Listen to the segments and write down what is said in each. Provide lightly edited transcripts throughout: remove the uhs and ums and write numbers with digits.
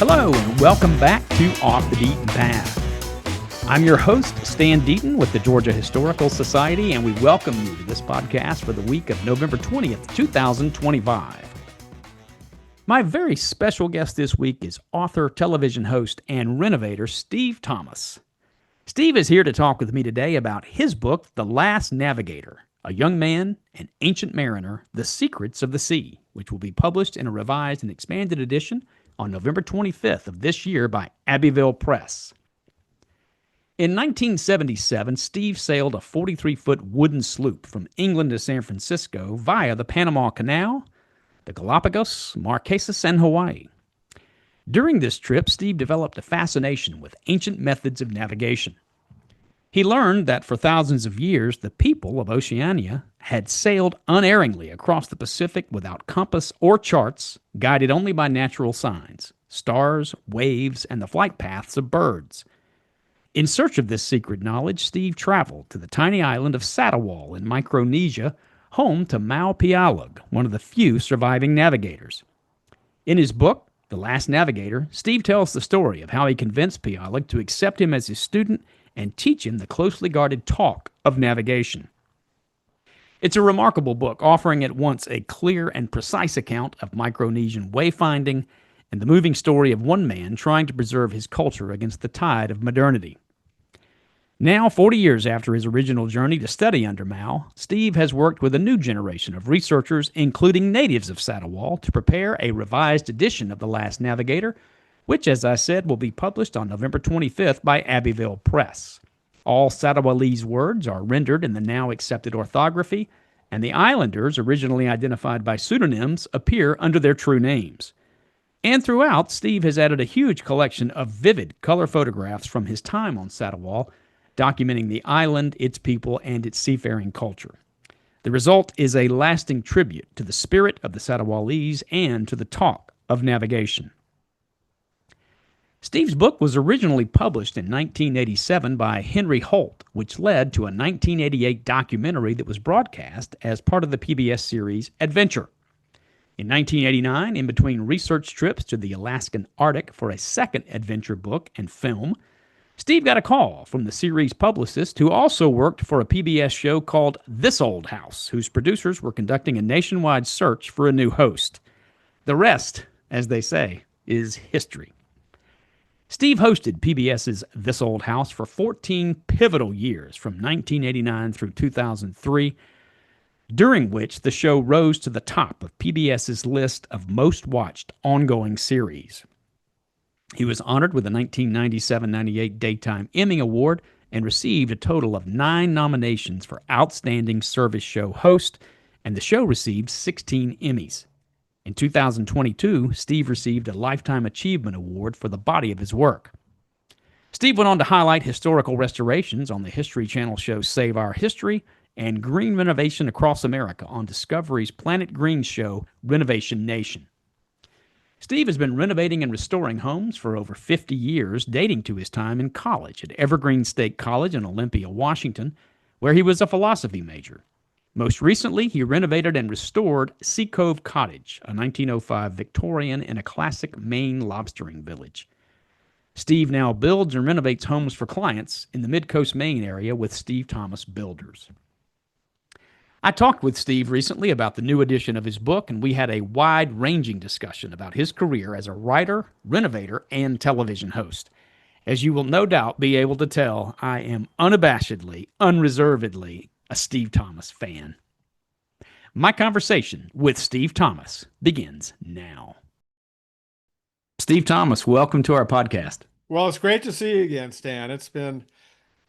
Hello, and welcome back to Off the Deaton Path. I'm your host, Stan Deaton with the Georgia Historical Society, and we welcome you to this podcast for the week of November 20th, 2025. My very special guest this week is author, television host, and renovator Steve Thomas. Steve is here to talk with me today about his book, The Last Navigator, A Young Man, an Ancient Mariner, The Secrets of the Sea, which will be published in a revised and expanded edition on November 25th of this year by Abbeville Press. In 1977, Steve sailed a 43-foot wooden sloop from England to San Francisco via the Panama Canal, the Galapagos, Marquesas, and Hawaii. During this trip, Steve developed a fascination with ancient methods of navigation. He learned that for thousands of years, the people of Oceania had sailed unerringly across the Pacific without compass or charts, guided only by natural signs, stars, waves, and the flight paths of birds. In search of this secret knowledge, Steve traveled to the tiny island of Satawal in Micronesia, home to Mau Pialug, one of the few surviving navigators. In his book, The Last Navigator, Steve tells the story of how he convinced Pialug to accept him as his student and teach him the closely guarded talk of navigation. It's a remarkable book, offering at once a clear and precise account of Micronesian wayfinding and the moving story of one man trying to preserve his culture against the tide of modernity. Now, 40 years after his original journey to study under Mau, Steve has worked with a new generation of researchers, including natives of Satawal, to prepare a revised edition of The Last Navigator, which, as I said, will be published on November 25th by Abbeville Press. All Satawalese words are rendered in the now accepted orthography, and the islanders, originally identified by pseudonyms, appear under their true names. And throughout, Steve has added a huge collection of vivid color photographs from his time on Satawal, documenting the island, its people, and its seafaring culture. The result is a lasting tribute to the spirit of the Satawalese and to the talk of navigation. Steve's book was originally published in 1987 by Henry Holt, which led to a 1988 documentary that was broadcast as part of the PBS series Adventure. In 1989, in between research trips to the Alaskan Arctic for a second adventure book and film, Steve got a call from the series publicist who also worked for a PBS show called This Old House, whose producers were conducting a nationwide search for a new host. The rest, as they say, is history. Steve hosted PBS's This Old House for 14 pivotal years from 1989 through 2003, during which the show rose to the top of PBS's list of most watched ongoing series. He was honored with the 1997-98 Daytime Emmy Award and received a total of 9 nominations for Outstanding Service Show Host, and the show received 16 Emmys. In 2022, Steve received a Lifetime Achievement Award for the body of his work. Steve went on to highlight historical restorations on the History Channel show Save Our History and green renovation across America on Discovery's Planet Green show Renovation Nation. Steve has been renovating and restoring homes for over 50 years, dating to his time in college at Evergreen State College in Olympia, Washington, where he was a philosophy major. Most recently, he renovated and restored Sea Cove Cottage, a 1905 Victorian in a classic Maine lobstering village. Steve now builds and renovates homes for clients in the Mid-Coast Maine area with Steve Thomas Builders. I talked with Steve recently about the new edition of his book, and we had a wide-ranging discussion about his career as a writer, renovator, and television host. As you will no doubt be able to tell, I am unabashedly, unreservedly a Steve Thomas fan. My conversation with Steve Thomas begins now. Steve Thomas, welcome to our podcast. Well, it's great to see you again, Stan. It's been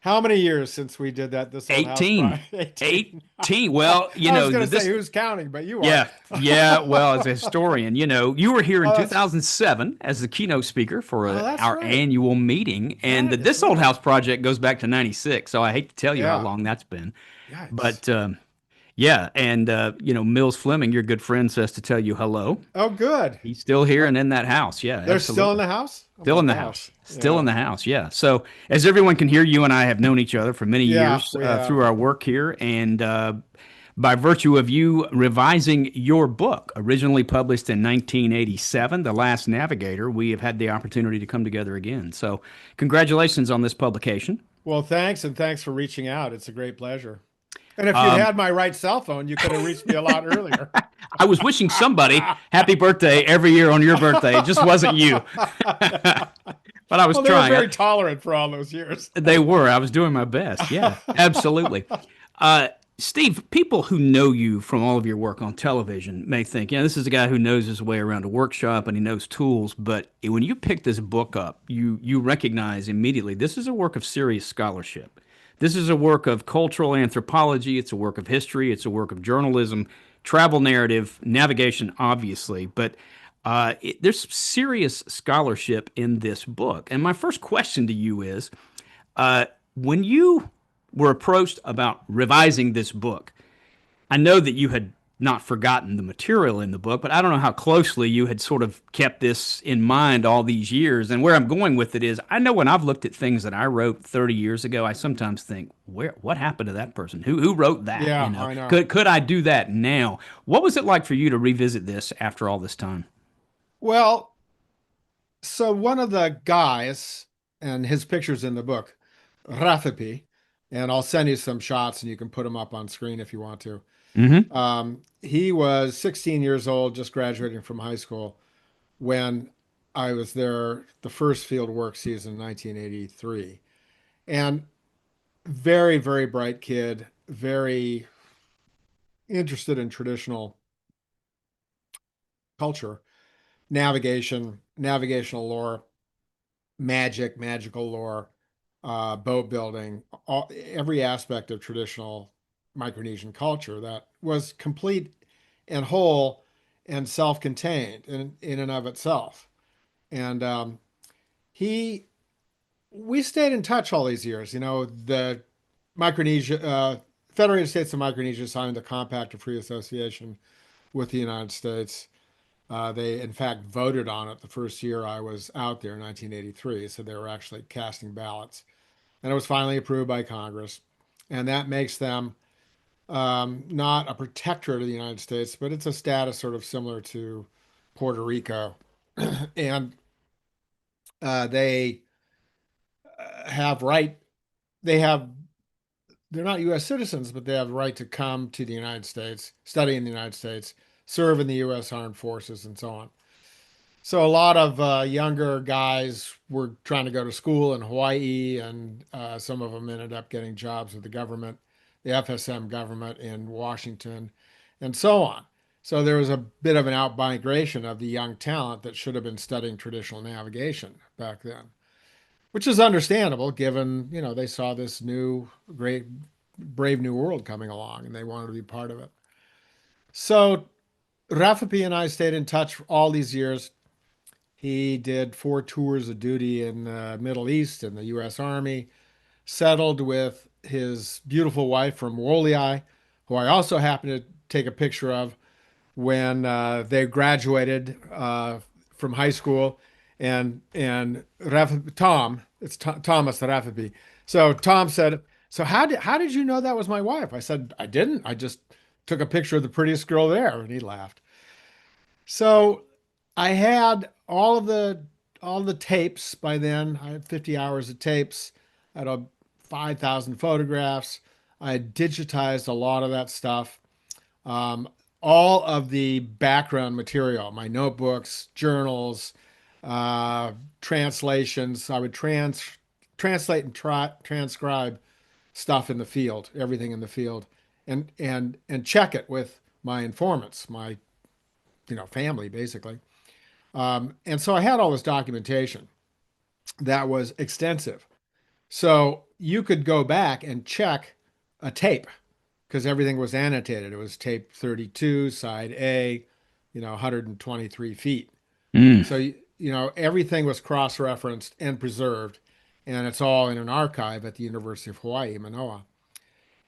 how many years since we did that? This old 18. House 18. Well, I was going to say who's counting, but you are. Yeah. Well, as a historian, you were here in 2007 as the keynote speaker for our annual meeting, and the This Old House project goes back to 96. So I hate to tell you how long that's been. Yikes. But Mills Fleming, your good friend, says to tell you hello. Oh, good. He's still here and in that house. Yeah, they're absolutely. Still in the house. Still in the house. Still in the house. Yeah. So as everyone can hear, you and I have known each other for many years through our work here, and by virtue of you revising your book, originally published in 1987, The Last Navigator. We have had the opportunity to come together again. So, congratulations on this publication. Well, thanks, and thanks for reaching out. It's a great pleasure. And if you'd had my right cell phone, you could have reached me a lot earlier. I was wishing somebody happy birthday every year on your birthday. It just wasn't you. But I was Well, they were trying. very tolerant for all those years. They were. I was doing my best. Yeah, absolutely. Steve, people who know you from all of your work on television may think, yeah, this is a guy who knows his way around a workshop and he knows tools. But when you pick this book up, you recognize immediately this is a work of serious scholarship. This is a work of cultural anthropology. It's a work of history. It's a work of journalism, travel narrative, navigation, obviously. But there's serious scholarship in this book. And my first question to you is, when you were approached about revising this book, I know that you had not forgotten the material in the book, but I don't know how closely you had sort of kept this in mind all these years. And where I'm going with it is, I know when I've looked at things that I wrote 30 years ago, I sometimes think, what happened to that person? Who wrote that? Yeah, You know, I know. could I do that now? What was it like for you to revisit this after all this time? Well, so one of the guys, and his picture's in the book, Raffi, and I'll send you some shots and you can put them up on screen if you want to. Mm-hmm. He was 16 years old, just graduating from high school, when I was there the first field work season, 1983. And very, very bright kid, very interested in traditional culture, navigation, navigational lore, magic, magical lore, boat building, every aspect of traditional Micronesian culture that was complete and whole and self-contained in and of itself. And he, we stayed in touch all these years. You know, the Micronesia, Federated States of Micronesia signed a compact of free association with the United States. They, in fact, voted on it the first year I was out there in 1983. So they were actually casting ballots. And it was finally approved by Congress. And that makes them not a protectorate of the United States, but it's a status sort of similar to Puerto Rico. And they have right, they have, they're not U.S. citizens, but they have the right to come to the United States, study in the United States, serve in the U.S. Armed Forces, and so on. So a lot of younger guys were trying to go to school in Hawaii, and some of them ended up getting jobs with the government, the FSM government in Washington, and so on. So there was a bit of an outmigration of the young talent that should have been studying traditional navigation back then, which is understandable given, you know, they saw this new, great, brave new world coming along and they wanted to be part of it. So Raffi and I stayed in touch all these years. He did 4 tours of duty in the Middle East in the U.S. Army, settled with his beautiful wife from Woliai, who I also happened to take a picture of when they graduated from high school. And Tom, it's Thomas Raffi. So Tom said, "So how did you know that was my wife?" I said, "I didn't. I just took a picture of the prettiest girl there." And he laughed. So I had all the tapes by then. I had 50 hours of tapes. I had 5,000 photographs. I had digitized a lot of that stuff. Um, all of the background material, my notebooks, journals, translations. I would translate and transcribe stuff in the field, everything in the field, and check it with my informants, my family basically. And so I had all this documentation that was extensive. So you could go back and check a tape because everything was annotated. It was tape 32, side A, 123 feet. Mm. So, everything was cross-referenced and preserved, and it's all in an archive at the University of Hawaii, Manoa.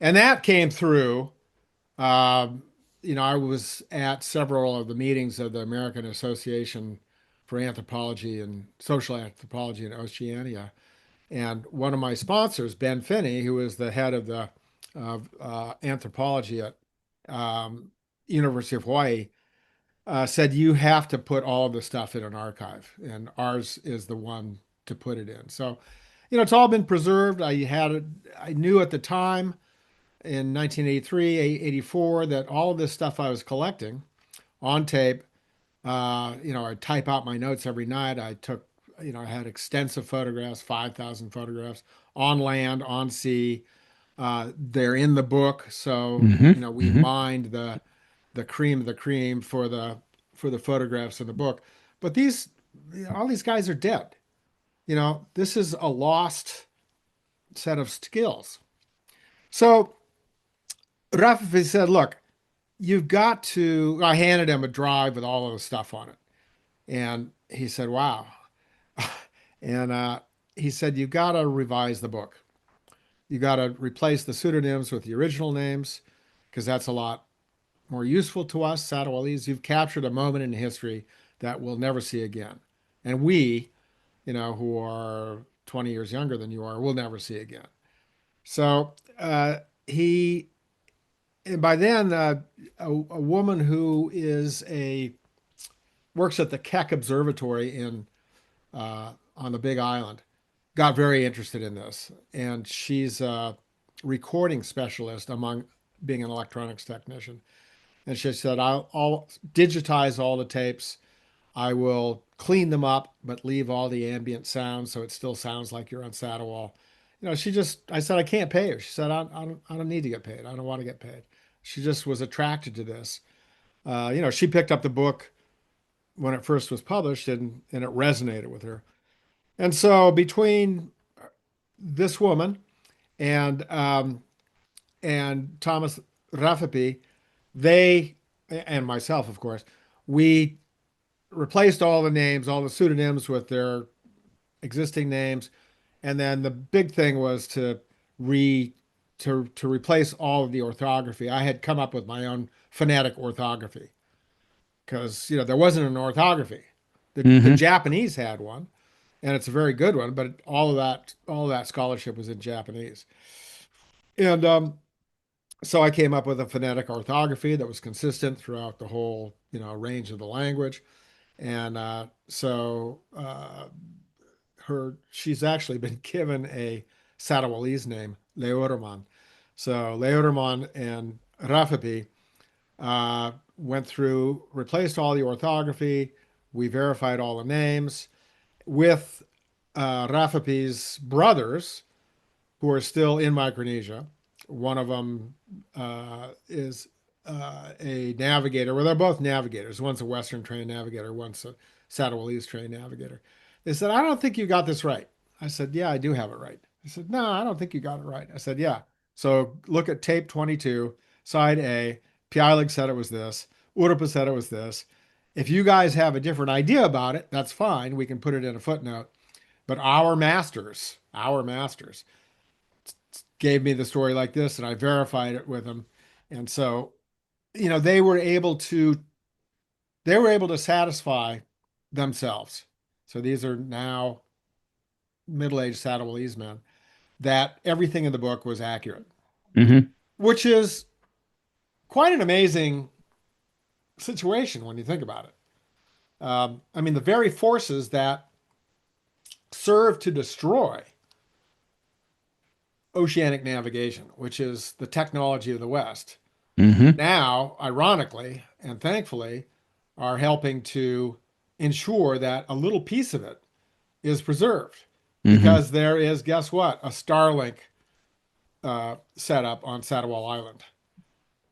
And that came through. I was at several of the meetings of the American Association for Anthropology and Social Anthropology in Oceania. And one of my sponsors, Ben Finney, who is the head of the anthropology at um, University of Hawaii, said you have to put all of the stuff in an archive, and ours is the one to put it in. So, it's all been preserved. I knew at the time in 1983, 84 that all of this stuff I was collecting on tape, I type out my notes every night. I had extensive photographs, 5,000 photographs on land, on sea. They're in the book, so Hmm. we Hmm. mined the cream of the cream for the photographs in the book. But all these guys are dead. This is a lost set of skills. So Rafi said, "Look, you've got to." I handed him a drive with all of the stuff on it, and he said, "Wow." And he said, "You've got to revise the book. You got to replace the pseudonyms with the original names because that's a lot more useful to us, Satawalese. You've captured a moment in history that we'll never see again. And we, who are 20 years younger than you are, will never see again." So he, and by then, a woman who works at the Keck Observatory on the Big Island got very interested in this. And she's a recording specialist among being an electronics technician. And she said, I'll digitize all the tapes. I will clean them up, but leave all the ambient sounds so it still sounds like you're on Satawal. I said, I can't pay her. She said, I don't need to get paid. I don't want to get paid. She just was attracted to this. She picked up the book when it first was published and it resonated with her. And so between this woman and Thomas Raffapi, they and myself, of course, we replaced all the names, all the pseudonyms with their existing names, and then the big thing was re to replace all of the orthography. I had come up with my own phonetic orthography because there wasn't an orthography. The Hmm. Japanese had one, and it's a very good one, but all of that scholarship was in Japanese. And so I came up with a phonetic orthography that was consistent throughout the whole range of the language. And she's actually been given a Satawalese name, Leorman. So Leorman and Rafapi went through, replaced all the orthography. We verified all the names with Rafapi's brothers, who are still in Micronesia. One of them is a navigator. Well, they're both navigators. One's a Western trained navigator, one's a Satawalese trained navigator. They said, I don't think you got this right. I said, yeah, I do have it right. They said, no, I don't think you got it right. I said, yeah. So look at tape 22, side A. Pialig said it was this. Urupa said it was this. If you guys have a different idea about it, that's fine. We can put it in a footnote. But our masters gave me the story like this, and I verified it with them. And so, they were able to satisfy themselves. So these are now middle-aged Satawalese men that everything in the book was accurate, Hmm. which is quite an amazing situation when you think about it. I mean, the very forces that serve to destroy oceanic navigation, which is the technology of the West, Hmm. now, ironically and thankfully, are helping to ensure that a little piece of it is preserved Hmm. because there is, guess what, a Starlink setup on Satawal Island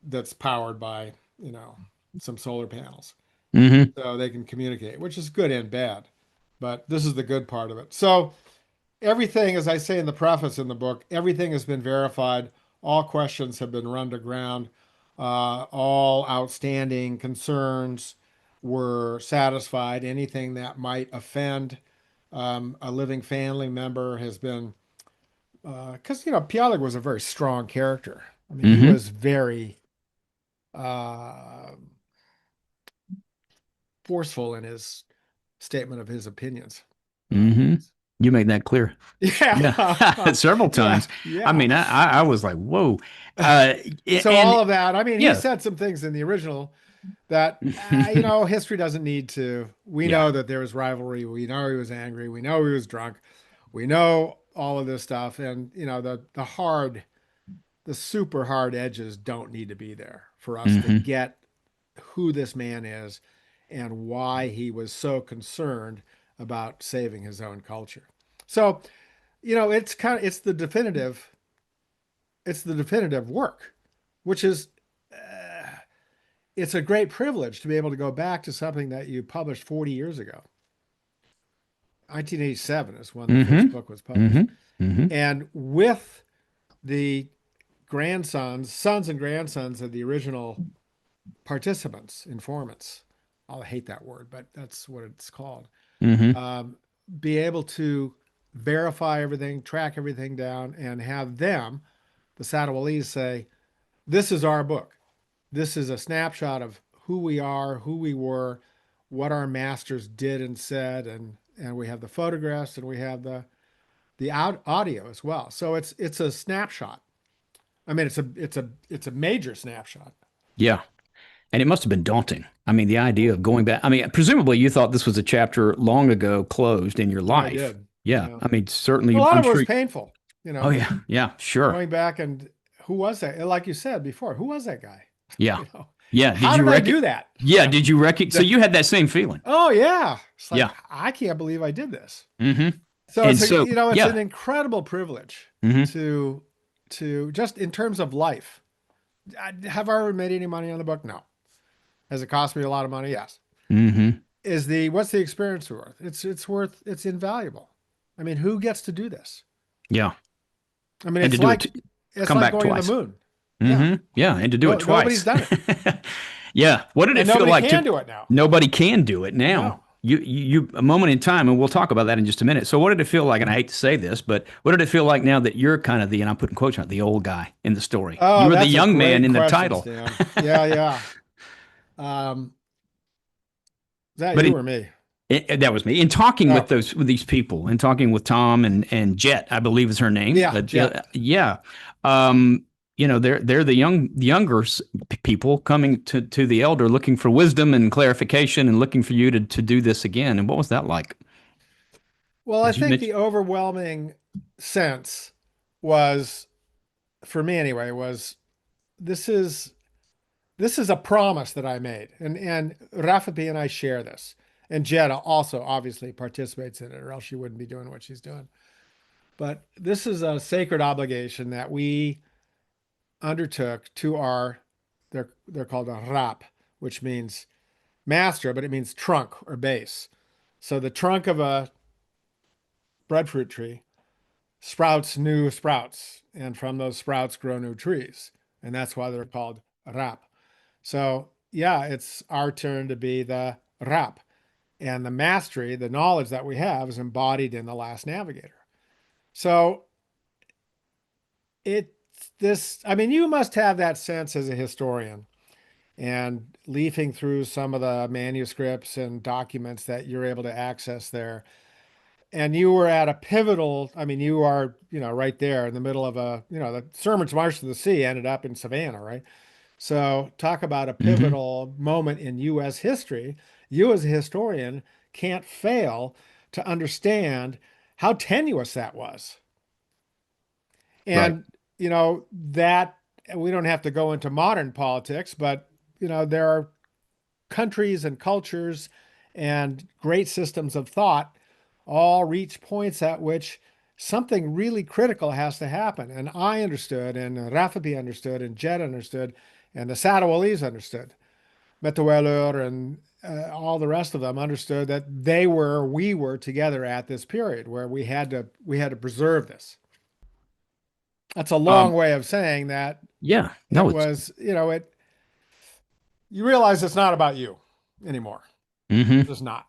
that's powered by, some solar panels. Hmm. So they can communicate, which is good and bad. But this is the good part of it. So everything, as I say in the preface in the book, everything has been verified. All questions have been run to ground. All outstanding concerns were satisfied. Anything that might offend a living family member has been, because, Pialig was a very strong character. I mean, he Hmm. was very uh, forceful in his statement of his opinions. Uh, Hmm. You made that clear. Yeah, Yeah. several Yeah. times. I Yeah. mean, I was like, whoa. Uh, So and all of that, I mean, he yeah, said some things in the original that, history doesn't need to. We yeah, know that there was rivalry. We know he was angry. We know he was drunk. We know all of this stuff. And, the super hard edges don't need to be there for us to hmm get who this man is and why he was so concerned about saving his own culture. So, it's the definitive work, which is it's a great privilege to be able to go back to something that you published 40 years ago. 1987 is when the hmm first book was hmm published. hmm And with the sons and grandsons of the original participants, informants, I hate that word, but that's what it's called, hmm um, be able to verify everything, track everything down, and have them, the Satawalese, say, this is our book. This is a snapshot of who we are, who we were, what our masters did and said, and we have the photographs and we have the audio as well. So it's a snapshot. I mean, it's a major snapshot. Yeah. And it must have been daunting. I mean, the idea of going back. I mean, presumably you thought this was a chapter long ago closed in your I life. did. Yeah. Yeah. I mean, A certainly, lot I'm of it was sure. painful, Oh, yeah. Yeah. Sure. going back and who was that? Like you said before, who was that guy? Yeah. You know, Yeah. Did how you did I reckon? do that? Yeah. Did you reckon? So you had that same feeling. Oh yeah. It's like, Yeah. I can't believe I did this. hmm So And so, it's an yeah. incredible privilege hmm to just in terms of life. Have I ever made any money on the book? No. Has it cost me a lot of money? Yes. hmm What's the experience worth? It's invaluable. I mean, who gets to do this? Yeah. I mean, And to do it, it's come like back going to the twice. moon. Yeah. Yeah. And to do No, it nobody's twice. done it. Yeah. What did it And feel nobody like can do it now. nobody can do it now? No. A moment in time, and we'll talk about that in just a minute. So, what did it feel like? And I hate to say this, but what did it feel like now that you're kind of and I'm putting quotes on it, the old guy in the story? You Oh, were the that's a young man great in the question, title. Stan. Yeah, yeah. Um, is that But you or me? that was me. In talking Oh, with these people, and talking with Tom and Jet, I believe is her name. yeah, Jet. Yeah. Um, they're the younger people coming to the elder, looking for wisdom and clarification, and looking for you to do this again. And what was that like? Well, I As you think mentioned. the overwhelming sense was, for me anyway, was this is this is a promise that I made, and Rafapi and I share this, and Jetta also obviously participates in it, or else she wouldn't be doing what she's doing. But this is a sacred obligation that we undertook to they're called a rap, which means master, but it means trunk or base. So the trunk of a breadfruit tree sprouts new sprouts, and from those sprouts grow new trees, and that's why they're called rap. So yeah, it's our turn to be the rap, and the mastery, the knowledge that we have, is embodied in the Last Navigator. So it's this. I mean, you must have that sense as a historian, and leafing through some of the manuscripts and documents that you're able to access there. And you were at a pivotal, I mean, you are, right there in the middle of the Sermon's March to the Sea ended up in Savannah, right? So talk about a hmm pivotal moment in U.S. history. You as a historian can't fail to understand how tenuous that was. Right. And, that we don't have to go into modern politics, but, there are countries and cultures and great systems of thought all reach points at which something really critical has to happen. And I understood, and Rafapi understood, and Jed understood, and the Sadawalese understood. Metawelur and all the rest of them understood that we were together at this period where we had to preserve this. That's a long Um, way of saying that yeah. it No, it's. was, you realize it's not about you anymore. hmm It's just not.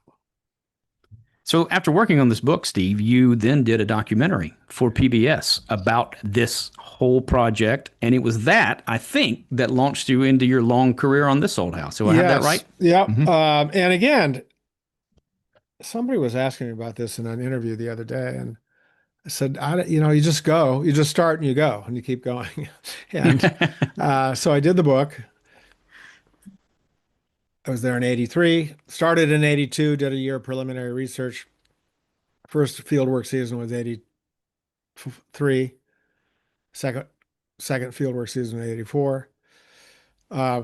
So after working on this book, Steve, you then did a documentary for PBS about this whole project, and it was that I think that launched you into your long career on this old house. So I have that right? Yes. Yep. hmm And again, somebody was asking me about this in an interview the other day, and I said, you just go, you just start and you go, and you keep going. And so I did the book. I was there in 83, started in 82, did a year of preliminary research. First fieldwork season was 83, second, second fieldwork season was 84. Uh,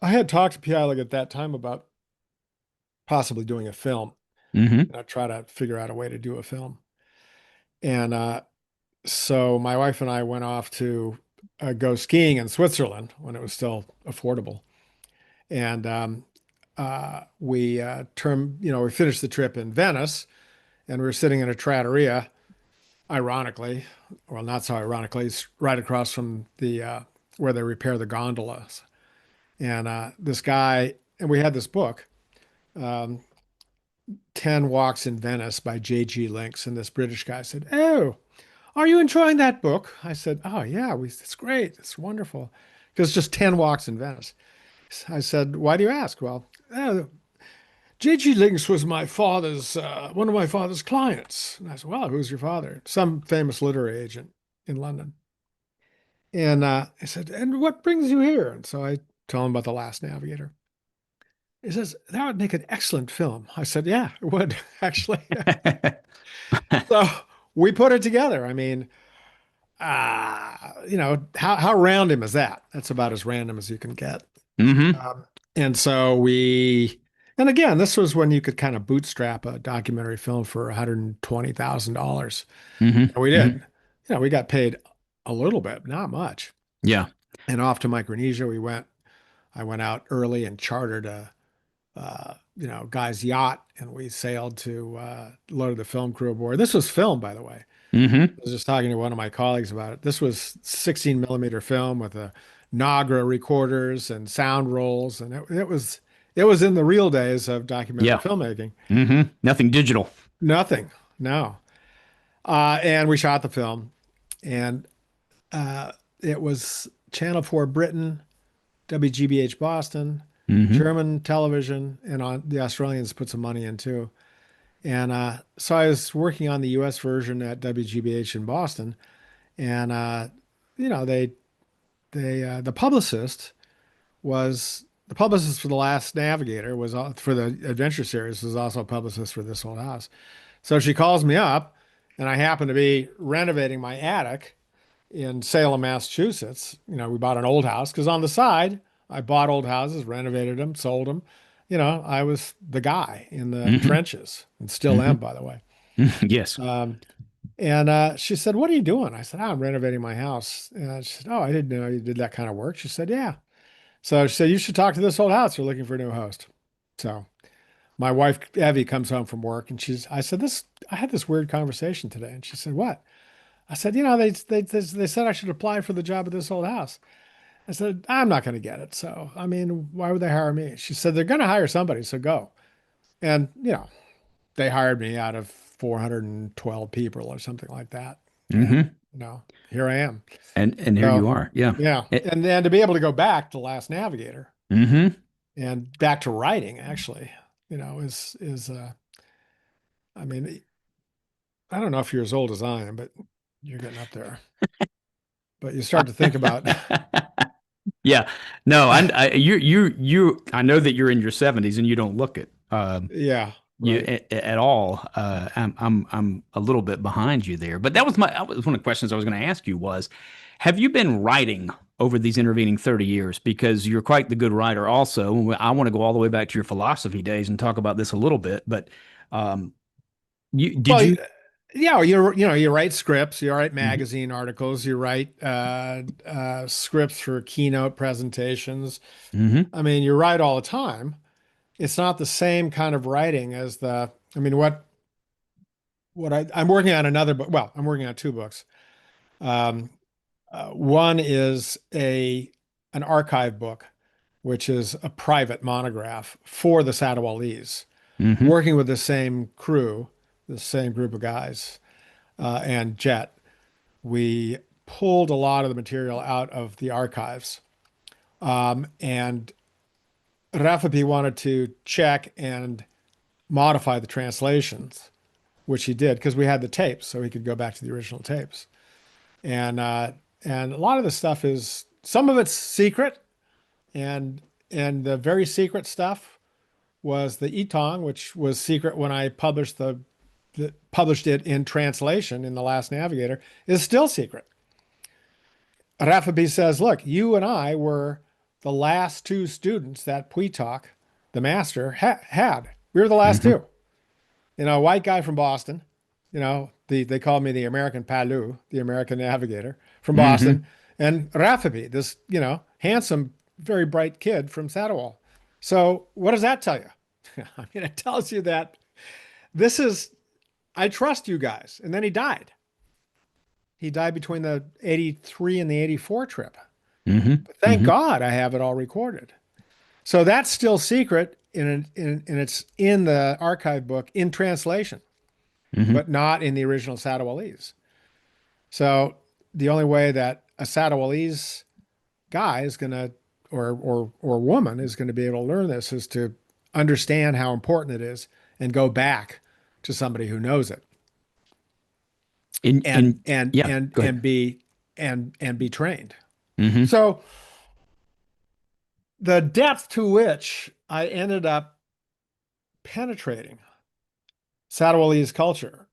I had talked to Pialig at that time about possibly doing a film, Hmm. and I try to figure out a way to do a film. And so my wife and I went off to go skiing in Switzerland when it was still affordable. And we finished the trip in Venice, and we were sitting in a trattoria, ironically, well, not so ironically, it's right across from the where they repair the gondolas. And this guy, and we had this book, um, 10 Walks in Venice by J.G. Links. And this British guy said, "Oh, are you enjoying that book?" I said, "Oh, yeah, it's great. It's wonderful." Because just 10 walks in Venice. I said, "Why do you ask?" "Well, J.G. Links was one of my father's clients." And I said, "Well, who's your father?" "Some famous literary agent in London." And I said, "And what brings you here?" And so I tell him about The Last Navigator. He says, "That would make an excellent film." I said, "Yeah, it would, actually." So we put it together. I mean, how random is that? That's about as random as you can get. Hmm. Um, and so and again, this was when you could kind of bootstrap a documentary film for $120,000. Hmm. And we did. Hmm. We got paid a little bit, not much. Yeah. And off to Micronesia, I went out early and chartered a, guy's yacht, and we sailed to loaded the film crew aboard. This was film, by the way. Hmm. I was just talking to one of my colleagues about it. This was 16 millimeter film with a Nagra recorders and sound rolls, and it was in the real days of documentary Yeah. filmmaking. Nothing digital. Nothing, no. And we shot the film, and uh, it was Channel 4 Britain, WGBH Boston, Hmm. German television, and on the Australians put some money in too. And so I was working on the U.S. version at WGBH in Boston, and the publicist for the Last Navigator for the adventure series was also a publicist for This Old House. So she calls me up, and I happen to be renovating my attic in Salem, Massachusetts. We bought an old house because on the side I bought old houses, renovated them, sold them. I was the guy in the Hmm. trenches, and still am, Hmm. by the way. Yes. Um, and she said, "What are you doing?" I said, "Oh, I'm renovating my house." And she said, "Oh, I didn't know you did that kind of work." She said, "Yeah." So she said, "You should talk to This Old House. They're looking for a new host." So my wife, Evie, comes home from work, and I said, I had this weird conversation today. And she said, "What?" I said, they said I should apply for the job at This Old House." I said, "I'm not going to get it. So, I mean, why would they hire me?" She said, "They're going to hire somebody. So go." And, they hired me out of 412 people or something like that. And, Hmm. here I am. And here you So, are. Yeah. yeah. And then to be able to go back to Last Navigator Hmm. and back to writing, actually, I mean, I don't know if you're as old as I am, but you're getting up there. But you start to think about, Yeah. No, I know that you're in your 70s and you don't look it. yeah, You right. at all. I'm a little bit behind you there. But that was one of the questions I was going to ask you was, have you been writing over these intervening 30 years? Because you're quite the good writer also. I want to go all the way back to your philosophy days and talk about this a little bit, but you did Well, you yeah, you write scripts, you write Mhm. magazine articles, you write scripts for keynote presentations. Mhm. I mean, you write all the time. It's not the same kind of writing as I mean, I'm working on another book. Well, I'm working on two books. Um, one is an archive book, which is a private monograph for the Satawalese, Mhm. working with the same crew, the same group of guys, and Jet. We pulled a lot of the material out of the archives. And Raffapi wanted to check and modify the translations, which he did because we had the tapes, so he could go back to the original tapes. And and a lot of the stuff is some of it's secret, and the very secret stuff was the Etong, which was secret when I published published it in translation in the Last Navigator, is still secret. Raffabi says, look, you and I were the last two students that Puitok, the master, had. We were the last Hmm. two. You know, a white guy from Boston, you know, they called me the American Palu, the American navigator from Boston, Hmm. and Raffabi, this, you know, handsome, very bright kid from Satawal. So what does that tell you? I mean, it tells you that this is, I trust you guys. And then he died. He died between the 83 and the 84 trip. Hmm. But thank Hmm. God I have it all recorded. So that's still secret and it's in the archive book in translation, Hmm. but not in the original Satawalese. So the only way that a Satawalese guy is going to, or woman is going to be able to learn this is to understand how important it is and go back to somebody who knows it and In yeah, go ahead. and be trained. Hmm. So the depth to which I ended up penetrating Satawalese culture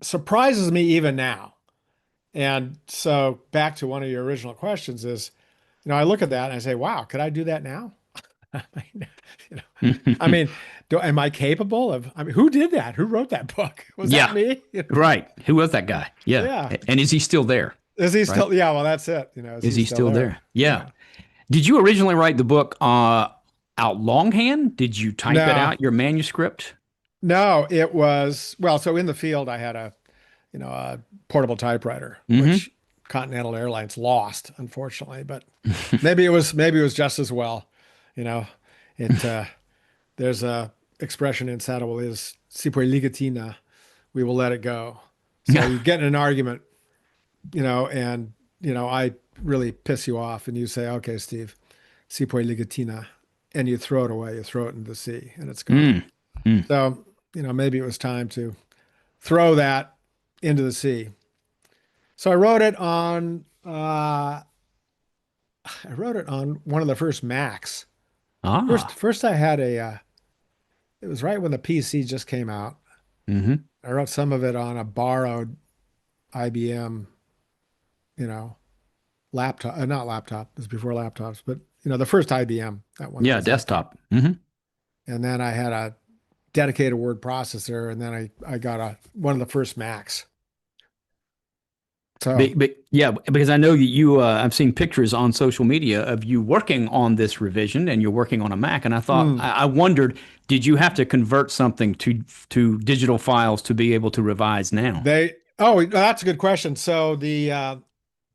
surprises me even now. And so back to one of your original questions is, you know, I look at that and I say, wow, could I do that now? I mean, you know, I mean, am I capable of, I mean, who did that? Who wrote that book? Was that Yeah, me? You know? right. Who was that guy? Yeah. Yeah. And is he still there? Is he Right? still, yeah, well, that's it. You know, is Is he he still still there? there? Yeah. Yeah. Did you originally write the book out longhand? Did you type it No, out, your manuscript? no, it was, well, so in the field, I had a, you know, a portable typewriter, Hmm. which Continental Airlines lost, unfortunately, but maybe it was just as well. You know, it there's a expression in Satawal is "si puoi ligatina," we will let it go. So you get in an argument, you know, and you know I really piss you off, and you say, "Okay, Steve, si puoi ligatina," and you throw it away, you throw it into the sea, and it's gone. Mm. Mm. So you know maybe it was time to throw that into the sea. So I wrote it on one of the first Macs. Ah. First I had it was right when the PC just came out. Hmm. I wrote some of it on a borrowed IBM, you know, laptop, not laptop, it was before laptops, but you know, the first IBM, that one that Yeah, was like that. desktop. Hmm. And then I had a dedicated word processor, and then I got one of the first Macs. So, But yeah, because I know that I've seen pictures on social media of you working on this revision and you're working on a Mac. And mm, I wondered, did you have to convert something to digital files to be able to revise now? oh, that's a good question. So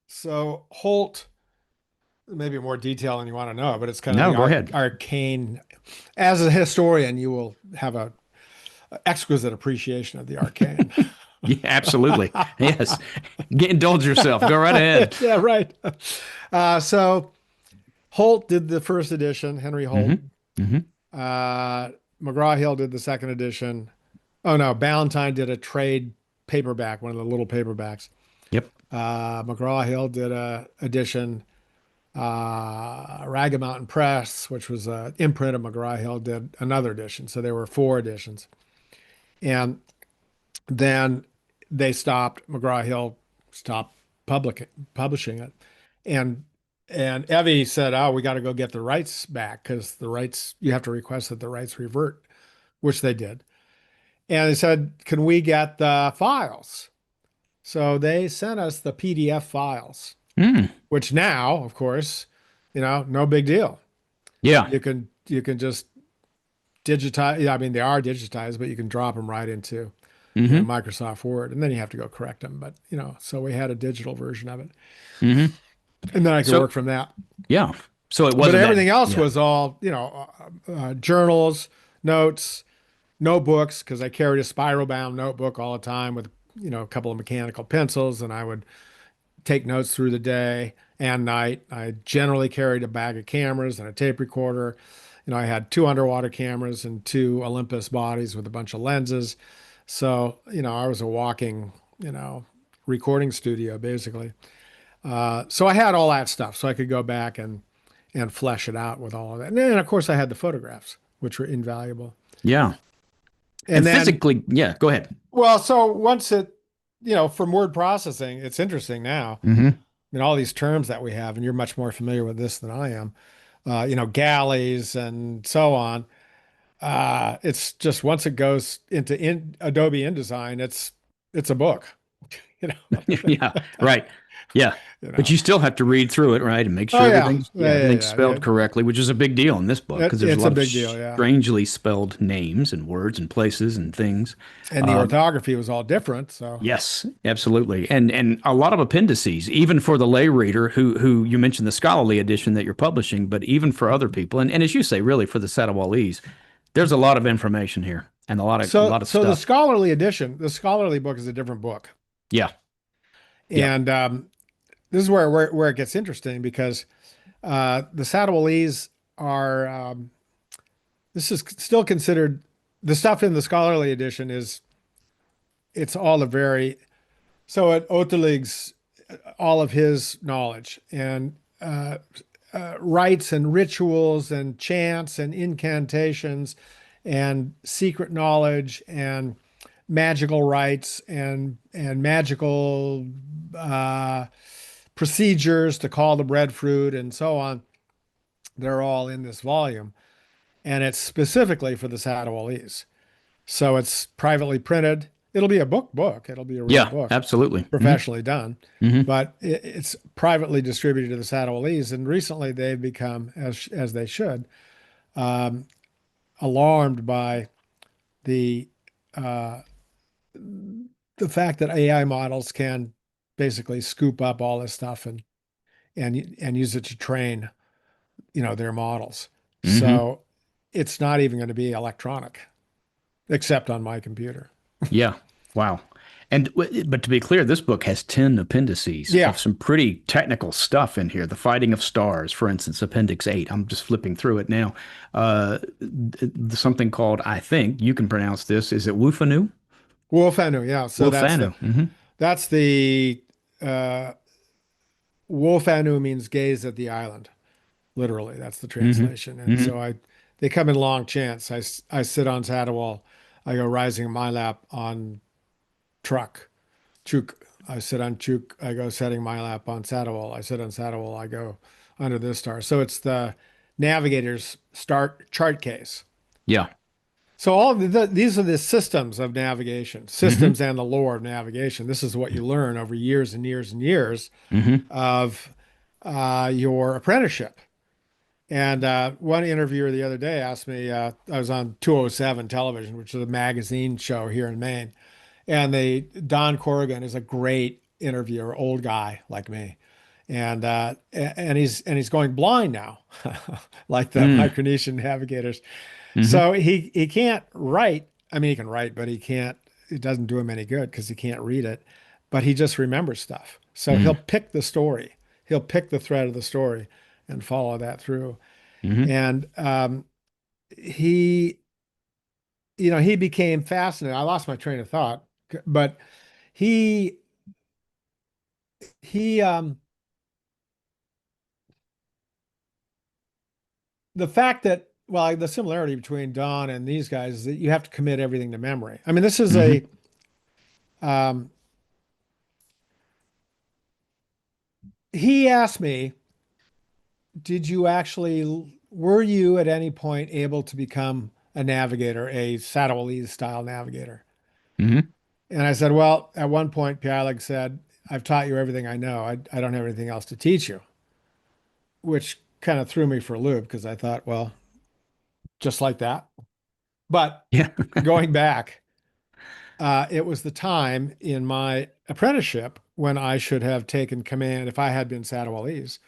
so Holt, maybe more detail than you want to know, but it's kind of No, the go ahead. arcane. As a historian, you will have a exquisite appreciation of the arcane. Yeah, absolutely. Yes. Indulge yourself. Go right ahead. Yeah, right. So Holt did the first edition, Henry Holt. Hmm. Hmm. McGraw-Hill did the second edition. Oh no, Ballantyne did a trade paperback, one of the little paperbacks. Yep. McGraw-Hill did a edition. Ragged Mountain Press, which was an imprint of McGraw-Hill, did another edition. So there were four editions. And then they stopped, McGraw-Hill stopped publishing it. And Evie said, "Oh, we got to go get the rights back because the rights, you have to request that the rights revert," which they did. And they said, "Can we get the files?" So they sent us the PDF files, Mm. which now, of course, you know, no big deal. Yeah. You can just digitize. Yeah, I mean, they are digitized, but you can drop them right into, you know, Hmm. Microsoft Word, and then you have to go correct them. But you know, so we had a digital version of it, Hmm. and then I could So work from that. yeah. So it But wasn't that. everything else Yeah. was all, you know, journals, notes, notebooks, because I carried a spiral bound notebook all the time with, you know, a couple of mechanical pencils, and I would take notes through the day and night. I generally carried a bag of cameras and a tape recorder, I had two underwater cameras and two Olympus bodies with a bunch of lenses. So, I was a walking, recording studio basically. So I had all that stuff, so I could go back and flesh it out with all of that. And then, of course, I had the photographs, which were invaluable. Yeah. And And then, physically, yeah, go ahead. well, so once from word processing, it's interesting now. Hmm. I mean, all these terms that we have, and you're much more familiar with this than I am. Galleys and so on. It's just once it goes into Adobe InDesign, it's a book. You know, Yeah, right. Yeah. you But know. you still have to read through it, right? And make Oh sure yeah, everything's, yeah, yeah, yeah, everything's yeah, yeah. spelled correctly, which is a big deal in this book because there's a It's a lot of big deal, yeah. strangely spelled names and words and places and things. And the orthography was all different, so. Yes, absolutely. And a lot of appendices, even for the lay reader who you mentioned the scholarly edition that you're publishing, but even for other people, and as you say, really for the Satawalese, there's a lot of information here and a So lot of so the stuff. scholarly edition, the scholarly book is a different book. Yeah. Yeah. And this is where it gets interesting because the Satawalese are this is still considered the stuff in the scholarly edition is it's all a very so at Otalig's all of his knowledge and rites and rituals and chants and incantations and secret knowledge and magical rites and magical uh, procedures to call the breadfruit and so on. They're all in this volume, and it's specifically for the Sadawalese. So it's privately printed. It'll be a book. It'll be a real Yeah, book, absolutely. Hmm. professionally done, Hmm. but it's privately distributed to the Sadawalese. And recently they've become, as they should, um, alarmed by the uh, the fact that AI models can basically scoop up all this stuff and use it to train, their models. Hmm. So it's not even going to be electronic, except on my computer. Yeah. Wow. And but to be clear, this book has 10 appendices Yeah. of some pretty technical stuff in here. The Fighting of Stars, for instance, Appendix 8. I'm just flipping through it now. Something called, I think you can pronounce this. Is it Wufanu? Wolfanu, yeah. So Wufanu. Hmm. that's the uh Wolfanu means gaze at the island. Literally, that's the Hmm. translation. And Hmm. so they come in long chants. I sit on Satawal. I go rising in my lap on truck. Chuk. I sit on Chuk. I go setting my lap on Satawal. I sit on Satawal. I go under this star. So it's the navigator's start chart case. Yeah. So these are the systems of navigation, Hmm. systems and the lore of navigation. This is what you learn over years and years and years Hmm. of your apprenticeship. And one interviewer the other day asked me, I was on 207 television, which is a magazine show here in Maine. And Don Corrigan is a great interviewer, old guy like me. And he's going blind now, like the Hmm. Micronesian navigators. Hmm. So he can't write. I mean, he can write, but it doesn't do him any good because he can't read it. But he just remembers stuff. So he'll Hmm. pick the story. He'll pick the thread of the story and follow that through. Hmm. And he, he became fascinated. I lost my train of thought, but he he the fact that well, the similarity between Don and these guys is that you have to commit everything to memory. I mean, this is a Hmm. um, he asked me, were you at any point able to become a navigator, a Satawalese style navigator? Hmm. And I said, well, at one point, Pialeg said, I've taught you everything I know. I don't have anything else to teach you, which kind of threw me for a loop because I thought, well, just like that. But Yeah. going back, it was the time in my apprenticeship when I should have taken command if I had been Satawalese.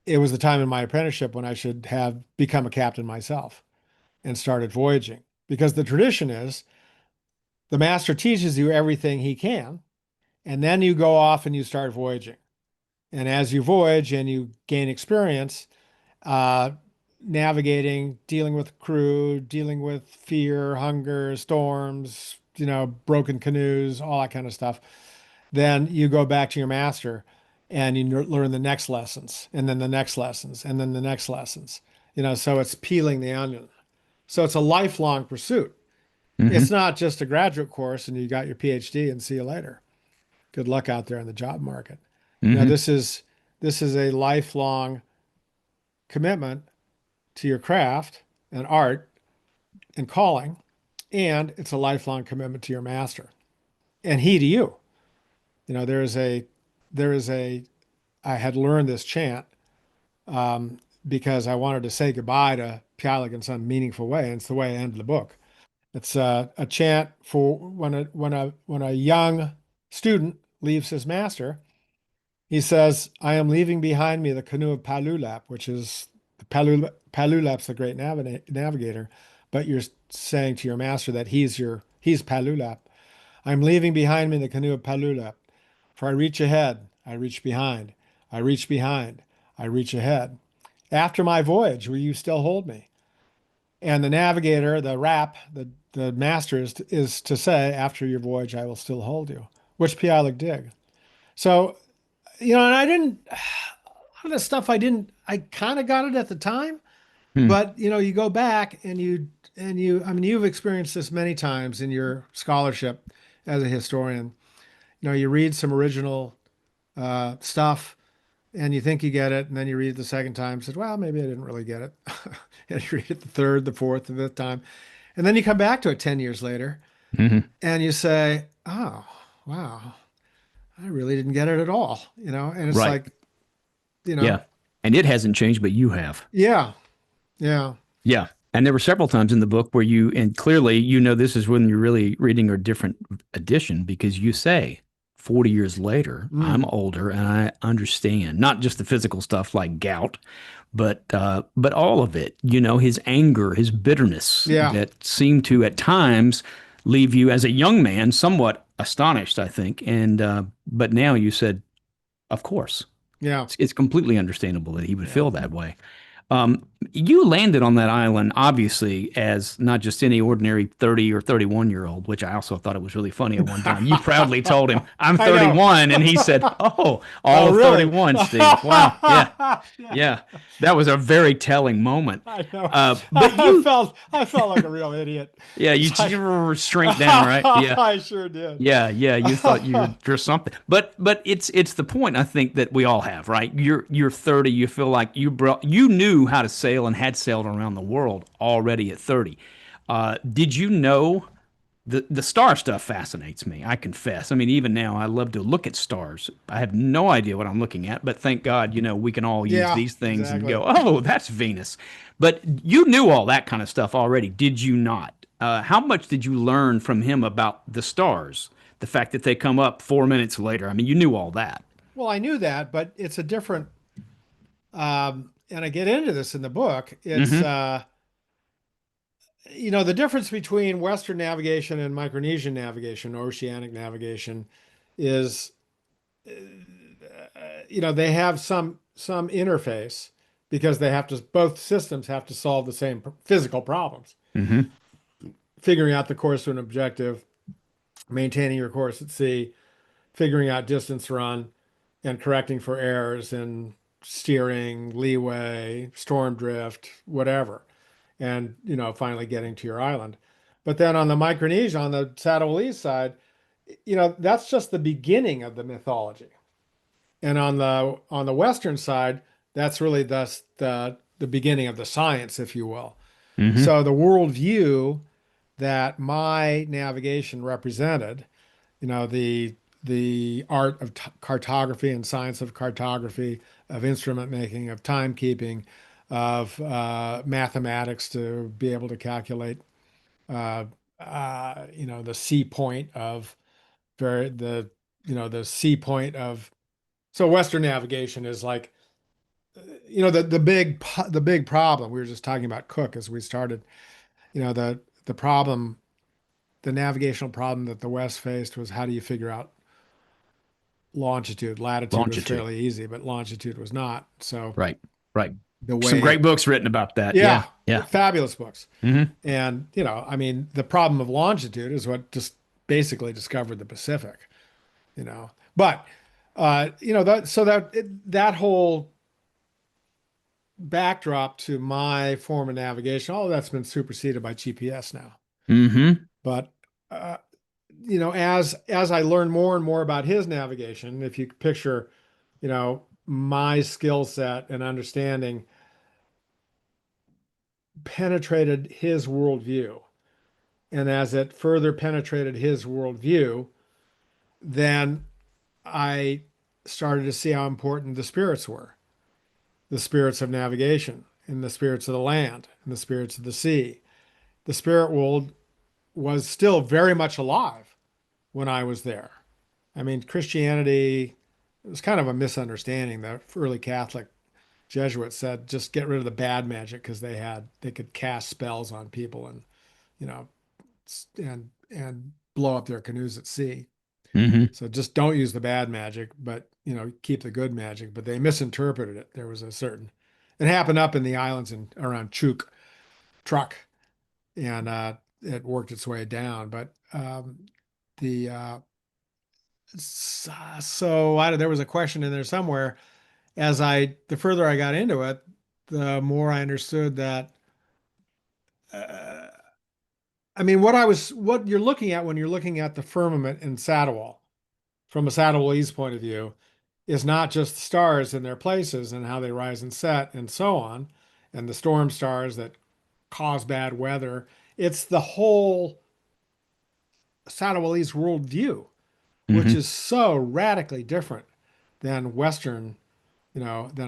It was the time in my apprenticeship when I should have become a captain myself and started voyaging. Because the tradition is the master teaches you everything he can, and then you go off and you start voyaging. And as you voyage and you gain experience, uh, navigating, dealing with crew, dealing with fear, hunger, storms, broken canoes, all that kind of stuff. Then you go back to your master and you learn the next lessons and then the next lessons and then the next lessons. So it's peeling the onion. So it's a lifelong pursuit. It's Hmm. not just a graduate course and you got your PhD and see you later. Good luck out there in the job market. You know, Hmm. this is this is a lifelong commitment to your craft and art and calling, and it's a lifelong commitment to your master and he to you. There is a I had learned this chant because I wanted to say goodbye to Pialig in some meaningful way, and it's the way I ended the book. It's a chant for when a young student leaves his master. He says, "I am leaving behind me the canoe of Palulap, which is Palulap's the great navigator, but you're saying to your master that he's Palulap. I'm leaving behind me the canoe of Palulap, for I reach ahead, I reach behind, I reach behind, I reach ahead. After my voyage, will you still hold me?" And the navigator, the rap, the master is to say, "After your voyage, I will still hold you," which Pialig did. So, and I didn't, a lot of the stuff I kind of got it at the time, Hmm. but you go back I mean, you've experienced this many times in your scholarship as a historian. You read some original stuff and you think you get it, and then you read it the second time, and said, "Well, maybe I didn't really get it." And you read it the third, the fourth, the fifth time, and then you come back to it 10 years later, Hmm. and you say, "Oh, wow, I really didn't get it at all." And it's Right. like, you know, Yeah. And it hasn't changed, but you have. yeah, yeah, Yeah. And there were several times in the book where and clearly, this is when you're really reading a different edition because you say, 40 years later, I'm mm, older and I understand not just the physical stuff like gout, but all of it, his anger, his bitterness yeah, that seemed to at times leave you as a young man somewhat astonished, I think. But now you said, of course, yeah, it's completely understandable that he would yeah. feel that way. You landed on that island, obviously, as not just any ordinary 30 or 31-year-old, which I also thought it was really funny at one time. You proudly told him, I'm I know. 31. And he said, Oh, all Oh, of really? 31, Steve. Wow. Yeah. Yeah, Yeah. That was a very telling moment. I know. But I felt like a real idiot. yeah, you It's like, shrink down, right? Yeah. I sure did. Yeah, yeah, you thought you're something. But it's the point I think that we all have, right? You're 30, you feel like you knew how to sail and had sailed around the world already at 30. Did you know the star stuff fascinates me, I confess. I mean, even now I love to look at stars. I have no idea what I'm looking at, but thank God, we can all use Yeah, these things and exactly. go, "Oh, that's Venus." But you knew all that kind of stuff already, did you not? How much did you learn from him about the stars? The fact that they come up 4 minutes later. I mean, you knew all that. Well, I knew that, but it's a different, and I get into this in the book. It's, Hmm. the difference between Western navigation and Micronesian navigation, oceanic navigation, is, they have some interface because both systems have to solve the same physical problems, Hmm. figuring out the course to an objective, maintaining your course at sea, figuring out distance run, and correcting for errors in steering, leeway, storm drift, whatever, and finally getting to your island. But then on the Micronesia, on the Satawalese side, that's just the beginning of the mythology. And on the Western side, that's really the beginning of the science, if you will. Hmm. So the worldview that my navigation represented, the art of cartography and science of cartography, of instrument making, of timekeeping, of mathematics to be able to calculate, uh, the sea point of very the sea point of. So Western navigation is like, the big problem. We were just talking about Cook as we started. The problem, the navigational problem that the West faced was, how do you figure out longitude? Latitude was Longitude. fairly easy, but longitude was not. So Right. Right. the Some way, great books written about that. Yeah. yeah, Yeah. fabulous books. Hmm. And, I mean, the problem of longitude is what just basically discovered the Pacific, you know. But that whole backdrop to my form of navigation, all of that's been superseded by GPS now. Hmm. But uh, as I learn more and more about his navigation, if you picture, my skill set and understanding penetrated his worldview. And as it further penetrated his worldview, then I started to see how important the spirits were, the spirits of navigation, and the spirits of the land, and the spirits of the sea. The spirit world was still very much alive when I was there. I mean, Christianity, it was kind of a misunderstanding. The early Catholic Jesuits said just get rid of the bad magic because they could cast spells on people and you know and blow up their canoes at sea. Hmm. So just don't use the bad magic, but keep the good magic. But they misinterpreted it. There was it happened up in the islands and around Truck, and it worked its way down. But the there was a question in there somewhere. The further I got into it, the more I understood that. Uh, I mean, what you're looking at when you're looking at the firmament in Satawal, from a Satawalese point of view, is not just the stars and their places and how they rise and set and so on, and the storm stars that cause bad weather. It's the whole Satawalese worldview, which Hmm. is so radically different than than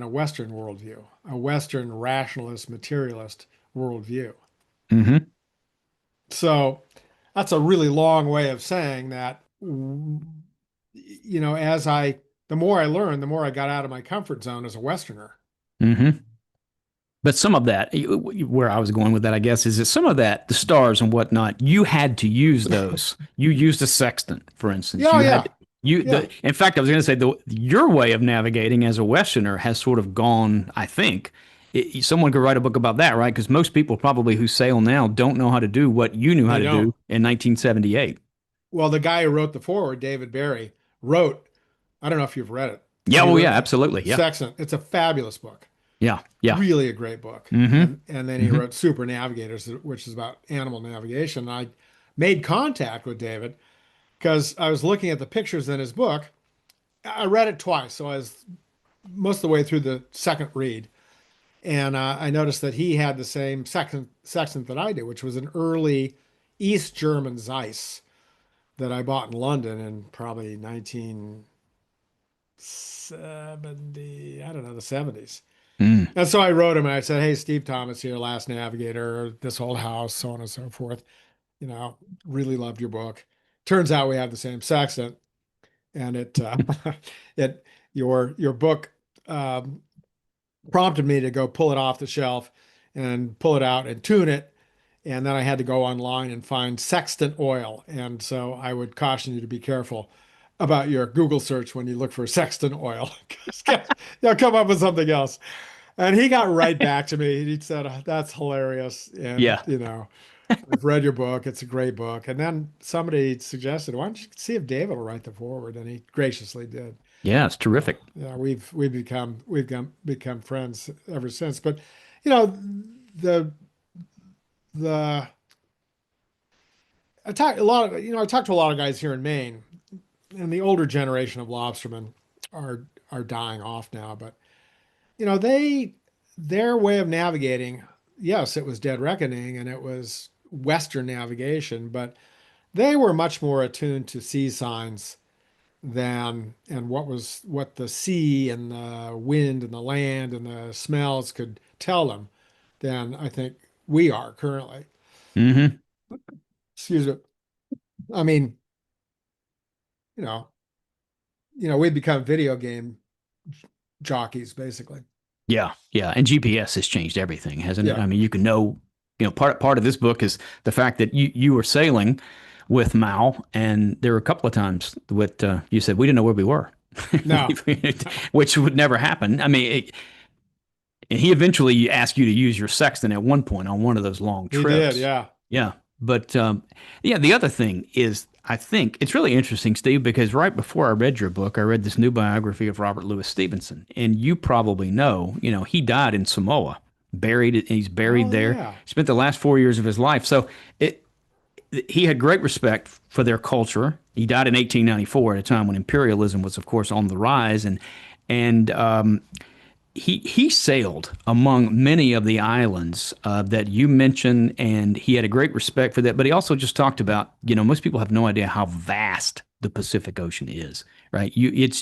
a Western worldview, a Western rationalist, materialist worldview. Hmm. So that's a really long way of saying that, the more I learned, the more I got out of my comfort zone as a Westerner. Hmm. But some of that, where I was going with that, I guess, is that some of that, the stars and whatnot, you had to use those. You used a sextant, for instance. Yeah, You had yeah, you yeah. the. In fact, I was going to say your way of navigating as a Westerner has sort of gone. I think someone could write a book about that, right? Because most people probably who sail now don't know how to do what you knew how They to don't. do in 1978. Well, the guy who wrote the foreword, David Barry, wrote, I don't know if you've read it, Yeah. but he Oh, wrote yeah. Absolutely. Yeah. Sextant. It's a fabulous book. Yeah. Yeah. Really a great book. Mm-hmm. And then he Mm-hmm. wrote Super Navigators, which is about animal navigation. I made contact with David because I was looking at the pictures in his book. I read it twice, so I was most of the way through the second read, and I noticed that he had the same sextant that I do, which was an early East German Zeiss that I bought in London in probably 1970, I don't know, the 70s. Mm. And so I wrote him and I said, "Hey, Steve Thomas here, Last Navigator, this old house, so on and so forth. You know, really loved your book. Turns out we have the same sextant, and it your book um, prompted me to go pull it off the shelf and pull it out and tune it. And then I had to go online and find sextant oil. And so I would caution you to be careful about your Google search when you look for sextant oil, because you'll come up with something else." And he got right back to me. He said, "Oh, that's hilarious. And, Yeah. I've read your book. It's a great book." And then somebody suggested, "Why don't you see if David will write the forward?" And he graciously did. Yeah. It's terrific. Yeah, we've become friends ever since. But you know, the the I talked to a lot of guys here in Maine, and the older generation of lobstermen are dying off now. But their way of navigating, yes, it was dead reckoning and it was Western navigation, but they were much more attuned to sea signs and what the sea and the wind and the land and the smells could tell them than I think we are currently. Hmm. Excuse me. I mean, you know, we've become video game jockeys basically. Yeah, yeah, and GPS has changed everything, hasn't it? Yeah. I mean, part of this book is the fact that you were sailing with Mal, and there were a couple of times with you said we didn't know where we were, No. which would never happen. I mean, And he eventually asked you to use your sextant at one point on one of those long He did, trips. yeah. Yeah. But yeah, the other thing is, I think it's really interesting, Steve, because right before I read your book, I read this new biography of Robert Louis Stevenson. And you probably know, he died in Samoa, he's buried Oh there, yeah. spent the last 4 years of his life. So he had great respect for their culture. He died in 1894 at a time when imperialism was, of course, on the rise. And he sailed among many of the islands that you mentioned, and he had a great respect for that. But he also just talked about, most people have no idea how vast the Pacific Ocean is, right? It's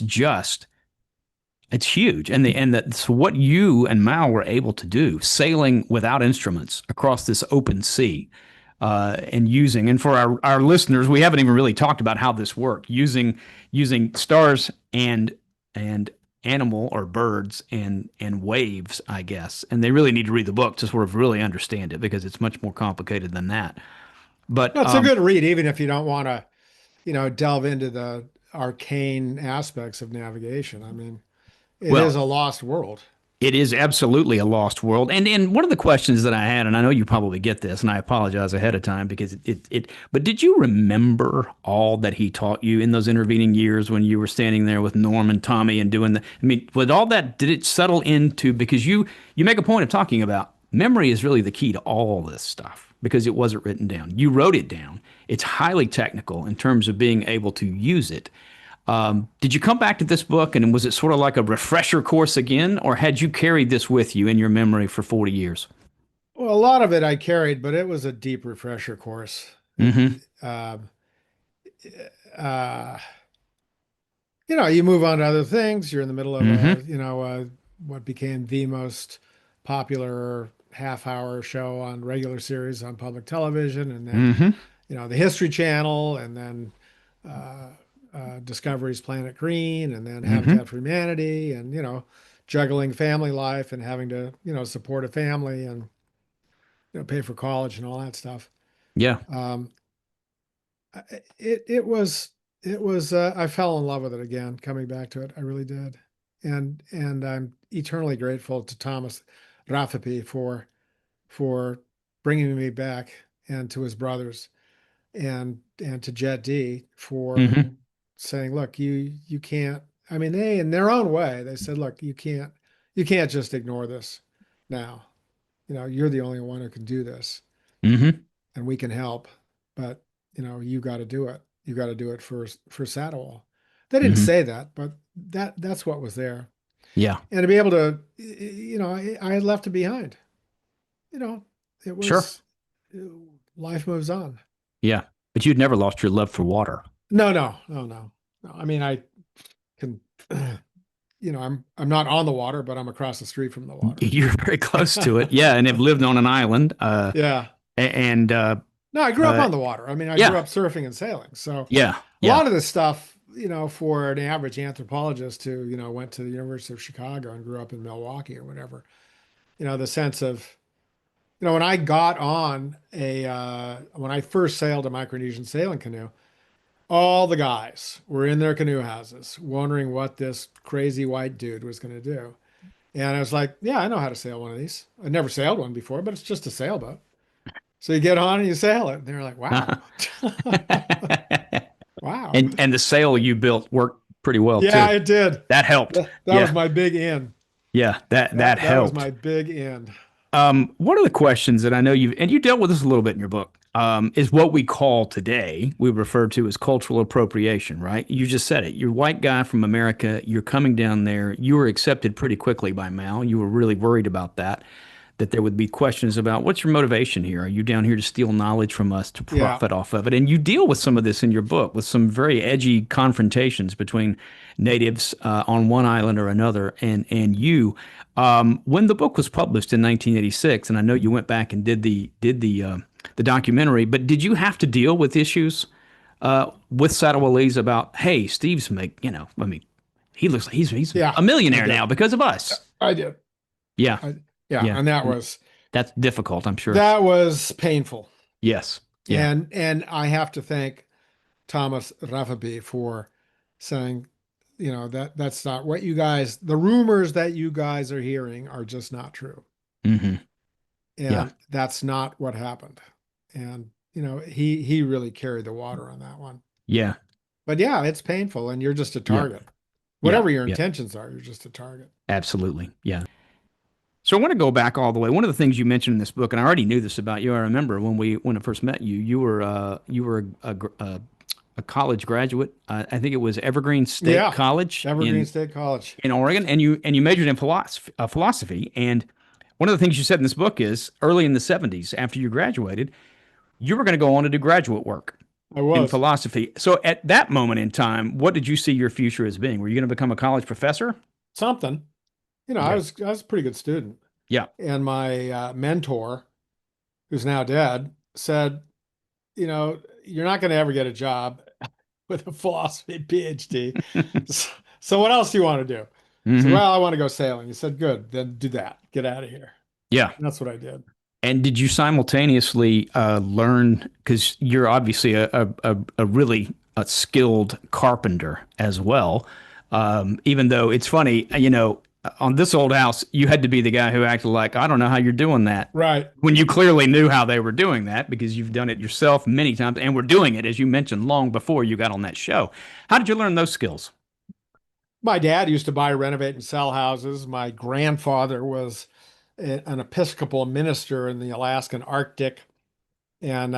huge, so what you and Mao were able to do, sailing without instruments across this open sea, and for our listeners, we haven't even really talked about how this worked, using stars and animal or birds and waves, I guess. And they really need to read the book to sort of really understand it because it's much more complicated than that. But No, it's a good read, even if you don't want to, delve into the arcane aspects of navigation. I mean, it is well, a lost world. it is absolutely a lost world. And one of the questions that I had, and I know you probably get this, and I apologize ahead of time because but did you remember all that he taught you in those intervening years when you were standing there with Norm and Tommy and doing I mean, with all that, did it settle into, because you make a point of talking about memory is really the key to all this stuff because it wasn't written down. You wrote it down. It's highly technical in terms of being able to use it. Did you come back to this book and was it sort of like a refresher course again, or had you carried this with you in your memory for 40 years? Well, a lot of it I carried, but it was a deep refresher course. Mm-hmm. Um, uh, you move on to other things. You're in the middle of Mm-hmm. what became the most popular half-hour show on regular series on public television, and then, Mm-hmm. the History Channel, and then Discovery's Planet Green, and then Mm-hmm. Habitat for Humanity, and, juggling family life and having to, support a family and, pay for college and all that stuff. Yeah, Um, I fell in love with it again, coming back to it. I really did. And I'm eternally grateful to Thomas Rafferty for bringing me back, and to his brothers, and to Jet D for Mm-hmm. saying, look, you can't. I mean, they, in their own way, they said, look, you can't just ignore this now. You're the only one who can do this, Mm-hmm. and we can help, but you got to do it. You got to do it for Satawal. They didn't Mm-hmm. say that, but that's what was there. Yeah, And to be able to, I had left it behind. It sure. was, life moves on. Yeah, but you'd never lost your love for water. No, no, no, no, no. I mean, I can, I'm not on the water, but I'm across the street from the water. You're very close to it. Yeah, and have lived on an island. Yeah. And No, I grew up uh, on the water. I mean, I grew yeah, up surfing and sailing. So yeah, a yeah. lot of this stuff, for an average anthropologist who, went to the University of Chicago and grew up in Milwaukee or whatever, the sense of, when I got on when I first sailed a Micronesian sailing canoe, all the guys were in their canoe houses wondering what this crazy white dude was going to do. And I was like, yeah, I know how to sail one of these. I'd never sailed one before, but it's just a sailboat. So you get on and you sail it. And they're like, wow. Wow. And the sail you built worked pretty well Yeah, too. it did. That helped. That was Yeah, my big in. yeah, that That was helped. my big in. One of the questions that I know you dealt with this a little bit in your book, is what we call today, we refer to as cultural appropriation, right? You just said it. You're a white guy from America. You're coming down there. You were accepted pretty quickly by Mao. You were really worried about that there would be questions about what's your motivation here? Are you down here to steal knowledge from us to Yeah. profit off of it? And you deal with some of this in your book with some very edgy confrontations between natives on one island or another and you. When the book was published in 1986, and I know you went back and did the documentary, but did you have to deal with issues with Satawalese about, hey, Steve's I mean, he looks like he's Yeah, a I millionaire now did. because of us. I did. Yeah, I, yeah. yeah. And That's difficult, I'm sure. that was painful. Yes. Yeah. And I have to thank Thomas Rafferty for saying, that's not what you guys, the rumors that you guys are hearing are just not true. Hmm. Yeah. And that's not what happened. And, he really carried the water on that one. Yeah. But yeah, it's painful and you're just a Yeah. target. Yeah. Whatever your Yeah. intentions are, you're just a target. Absolutely. Yeah. So I want to go back all the way. One of the things you mentioned in this book, and I already knew this about you. I remember when I first met you, you were a college graduate. I think it was Evergreen State Yeah. College Evergreen State College. in Oregon, and you majored in philosophy. And one of the things you said in this book is early in the '70s, after you graduated, you were going to go on to do graduate work I in was philosophy. So at that moment in time, what did you see your future as being? Were you going to become a college professor? something. I Okay. was a pretty good student. Yeah. And my mentor, who's now dead, said, you're not going to ever get a job with a philosophy PhD. So what else do you want to do? I said, Hmm. well, I want to go sailing. He said, good, then do that. Get out of here. Yeah. And that's what I did. And did you simultaneously learn, because you're obviously a really skilled carpenter as well, even though it's funny, on this old house, you had to be the guy who acted like, I don't know how you're doing that. Right. When you clearly knew how they were doing that because you've done it yourself many times and were doing it, as you mentioned, long before you got on that show. How did you learn those skills? My dad used to buy, renovate, and sell houses. My grandfather was an Episcopal minister in the Alaskan Arctic. And,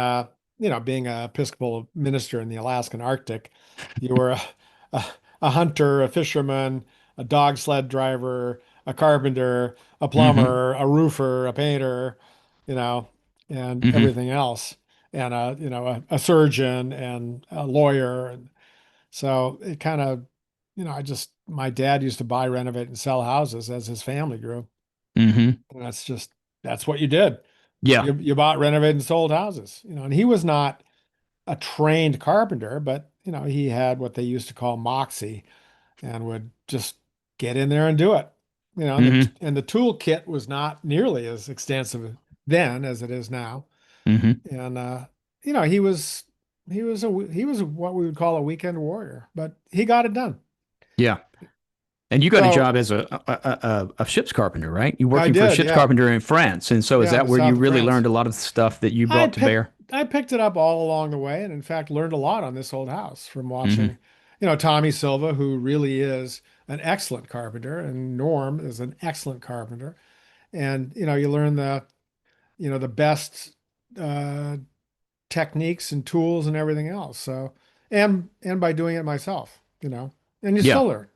being an Episcopal minister in the Alaskan Arctic, you were a, a hunter, a fisherman, a dog sled driver, a carpenter, a Mm-hmm. plumber, a roofer, a painter, you know, and Mm-hmm. everything else, and a surgeon and a lawyer. And so it kind of, my dad used to buy, renovate, and sell houses as his family grew. Mm-hmm. And that's what you did. Yeah. You bought, renovated, and sold houses, and he was not a trained carpenter, but he had what they used to call moxie and would just get in there and do it. Mm-hmm. And the tool kit was not nearly as extensive then as it is now. Mm-hmm. And he was what we would call a weekend warrior, but he got it done. Yeah. And you got a So job as a ship's carpenter, right? You're I working for a did, ship's yeah, carpenter in France. And so is yeah, in that the where you south of really France. learned a lot of the stuff that you I brought to picked bear? I picked it up all along the way, and in fact learned a lot on this old house from Hmm. watching, Tommy Silva, who really is an excellent carpenter, and Norm is an excellent carpenter. And you learn the best uh, techniques and tools and everything else. So and by doing it myself, and you Yeah. still learn.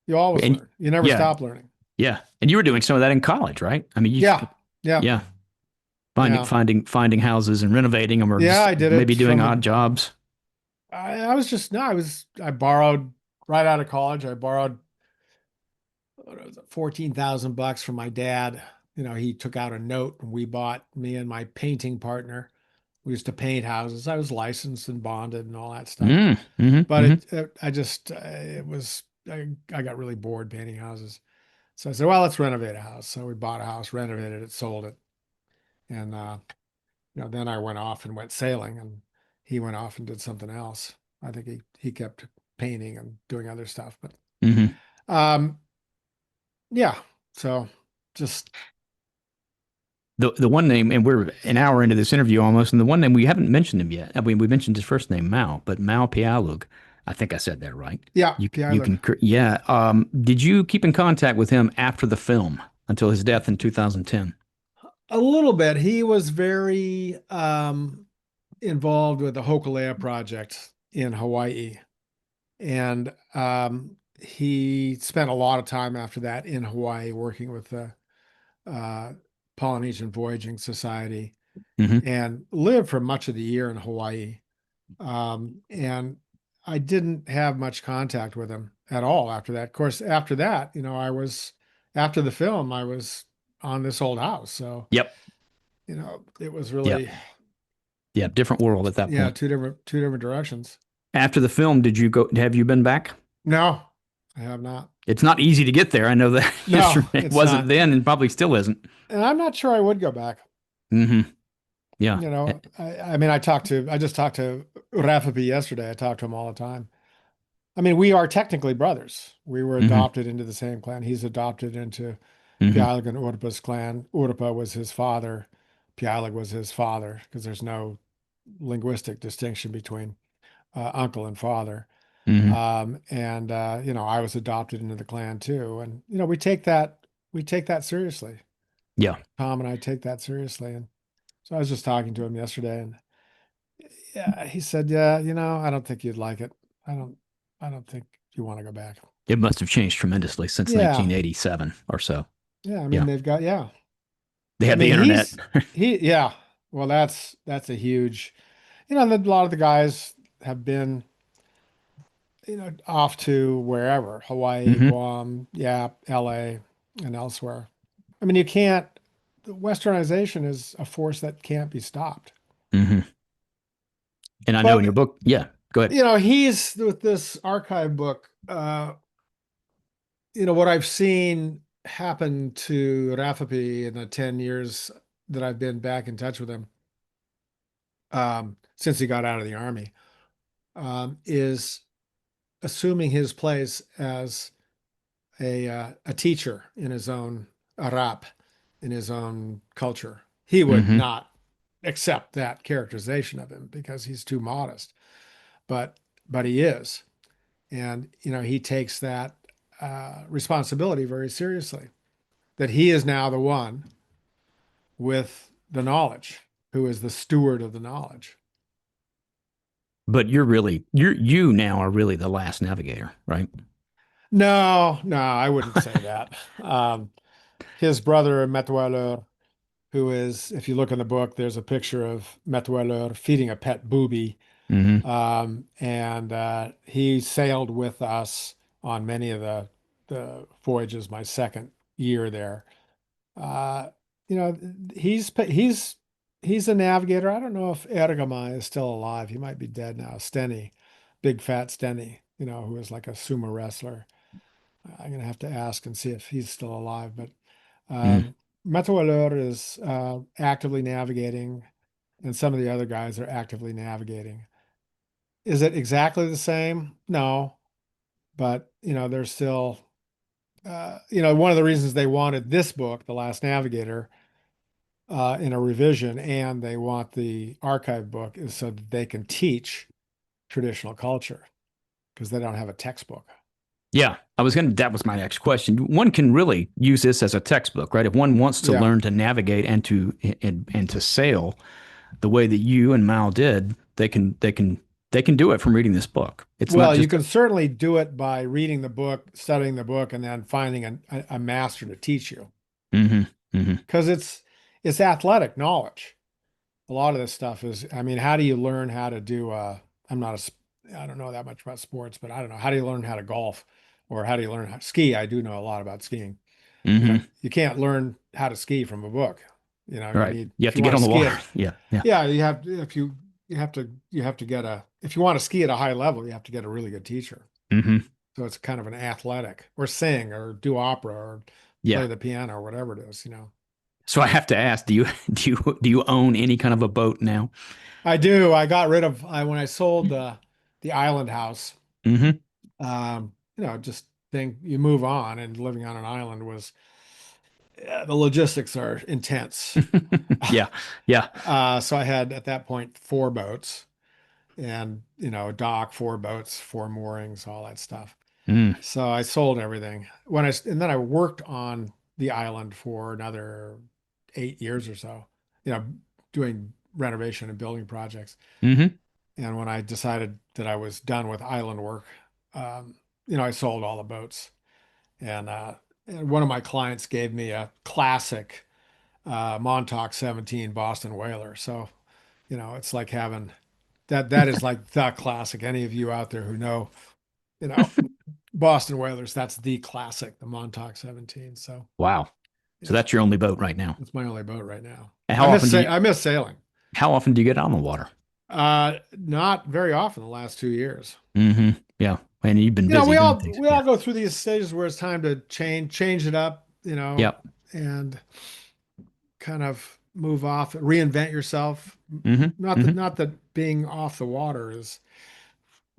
You always And learn. You never yeah, stop learning. yeah. And you were doing some of that in college, right? I mean, Yeah, yeah, yeah, finding yeah, finding houses and renovating them or yeah. just I did it maybe doing odd from. jobs. I was just no. I borrowed right out of college. I borrowed what was it, 14,000 bucks from my dad. He took out a note and we bought, me and my painting partner. We used to paint houses. I was licensed and bonded and all that stuff. Mm, hmm. But Hmm. I got really bored painting houses. So I said, well, let's renovate a house. So we bought a house, renovated it, sold it. And, then I went off and went sailing and he went off and did something else. I think he kept painting and doing other stuff, but, Hmm. um, yeah. So just, The one name, and we're an hour into this interview almost, and the one name we haven't mentioned him yet. I mean, we mentioned his first name, Mao, but Mao Pialug. I think I said that right. yeah, You Pilar. can, yeah. Did you keep in contact with him after the film until his death in 2010? A little bit. He was very involved with the Hokulea project in Hawaii. And he spent a lot of time after that in Hawaii working with the uh, Polynesian Voyaging Society Hmm. and lived for much of the year in Hawaii. And I didn't have much contact with him at all after that. Of course, after that, after the film, I was on this old house. So, Yep. it was Yep. really, Yep. Different world at that yeah, point. two different directions. After the film, did you go? Have you been back? No, I have not. It's not easy to get there. I know that No, yesterday it it's wasn't not. then, and probably still isn't. And I'm not sure I would go back. Hmm. Yeah. I mean, I just talked to Rafapi yesterday. I talk to him all the time. I mean, we are technically brothers. We were Hmm. adopted into the same clan. He's adopted into Hmm. Pialig and Urpa's clan. Urpa was his father. Pialig was his father because there's no linguistic distinction between uncle and father. Hmm. And I was adopted into the clan too. And we take that seriously. Yeah. Tom and I take that seriously. And so I was just talking to him yesterday, and yeah, he said, "Yeah, I don't think you'd like it. I don't, I don't think you want to go back." It must have changed tremendously since Yeah, 1987 or so. yeah. I mean, Yeah. they've got yeah. They I had the mean, internet. yeah. Well, that's a huge. A lot of the guys have been off to wherever, Hawaii, Hmm. Guam, yeah, LA, and elsewhere. I mean, you can't. The Westernization is a force that can't be stopped. Hmm. And I know in your But book, yeah, go ahead. he's with this archive book. What I've seen happen to Rafapi in the 10 years that I've been back in touch with him, since he got out of the army, is assuming his place as a teacher in his own Arab, in his own culture. He would Hmm. not accept that characterization of him because he's too modest, but he is, and he takes that responsibility very seriously. That he is now the one with the knowledge, who is the steward of the knowledge. But you now are really the last navigator, right? No, no, I wouldn't say that. His brother, Metweiler, who is, if you look in the book, there's a picture of Metweiler feeding a pet booby. Hmm. And he sailed with us on many of the voyages, my second year there. Uh, you know, he's a navigator. I don't know if Ergama is still alive. He might be dead now. Stenny, big fat Stenny, who was like a sumo wrestler. I'm gonna have to ask and see if he's still alive. But Mm. Metawalur is actively navigating, and some of the other guys are actively navigating. Is it exactly the same? No, but they're still. One of the reasons they wanted this book, The Last Navigator, in a revision, and they want the archive book is so that they can teach traditional culture because they don't have a textbook. Yeah, that was my next question. One can really use this as a textbook, right? If one wants to Yeah. learn to navigate and to sail the way that you and Mal did, they can do it from reading this book. It's not Well, you just. can certainly do it by reading the book, studying the book, and then finding a master to teach you Hmm. Hmm. because it's athletic knowledge. A lot of this stuff is, I mean, how do you learn how to do I'm not I don't know that much about sports, but I don't know. How do you learn how to golf or how do you learn how to ski? I do know a lot about skiing. Hmm. You can't learn how to ski from a book. You Right. need, You have if you to get want to on the ski water. it, Yeah. Yeah. yeah, you have to get if you want to ski at a high level, you have to get a really good teacher. Hmm. So it's kind of an athletic or sing or do opera or Yeah. play the piano or whatever it is. So I have to ask, do you own any kind of a boat now? I do. I got rid of when I sold the island house. Hmm. Just think you move on, and living on an island was the logistics are intense. Yeah. Yeah. So I had at that point four boats and a dock, four boats, four moorings, all that stuff. Mm. So I sold everything and then I worked on the island for another 8 years or so, you know, doing renovation and building projects. Hmm. And when I decided that I was done with island work, um, I sold all the boats. And one of my clients gave me a classic Montauk 17 Boston Whaler. So, it's like having that is like the classic. Any of you out there who know, you know, Boston Whalers, that's the classic, the Montauk 17. So, Wow. So yeah, that's your only boat right now. it's my only boat right now. And how often do you I miss sailing. how often do you get on the water? Not very often the last 2 years. Hmm. Yeah. And you've been You know, busy we doing all things. we Yeah. all go through these stages where it's time to change it up, Yep. and kind of move off, reinvent yourself. Hmm. Hmm. Not that being off the water is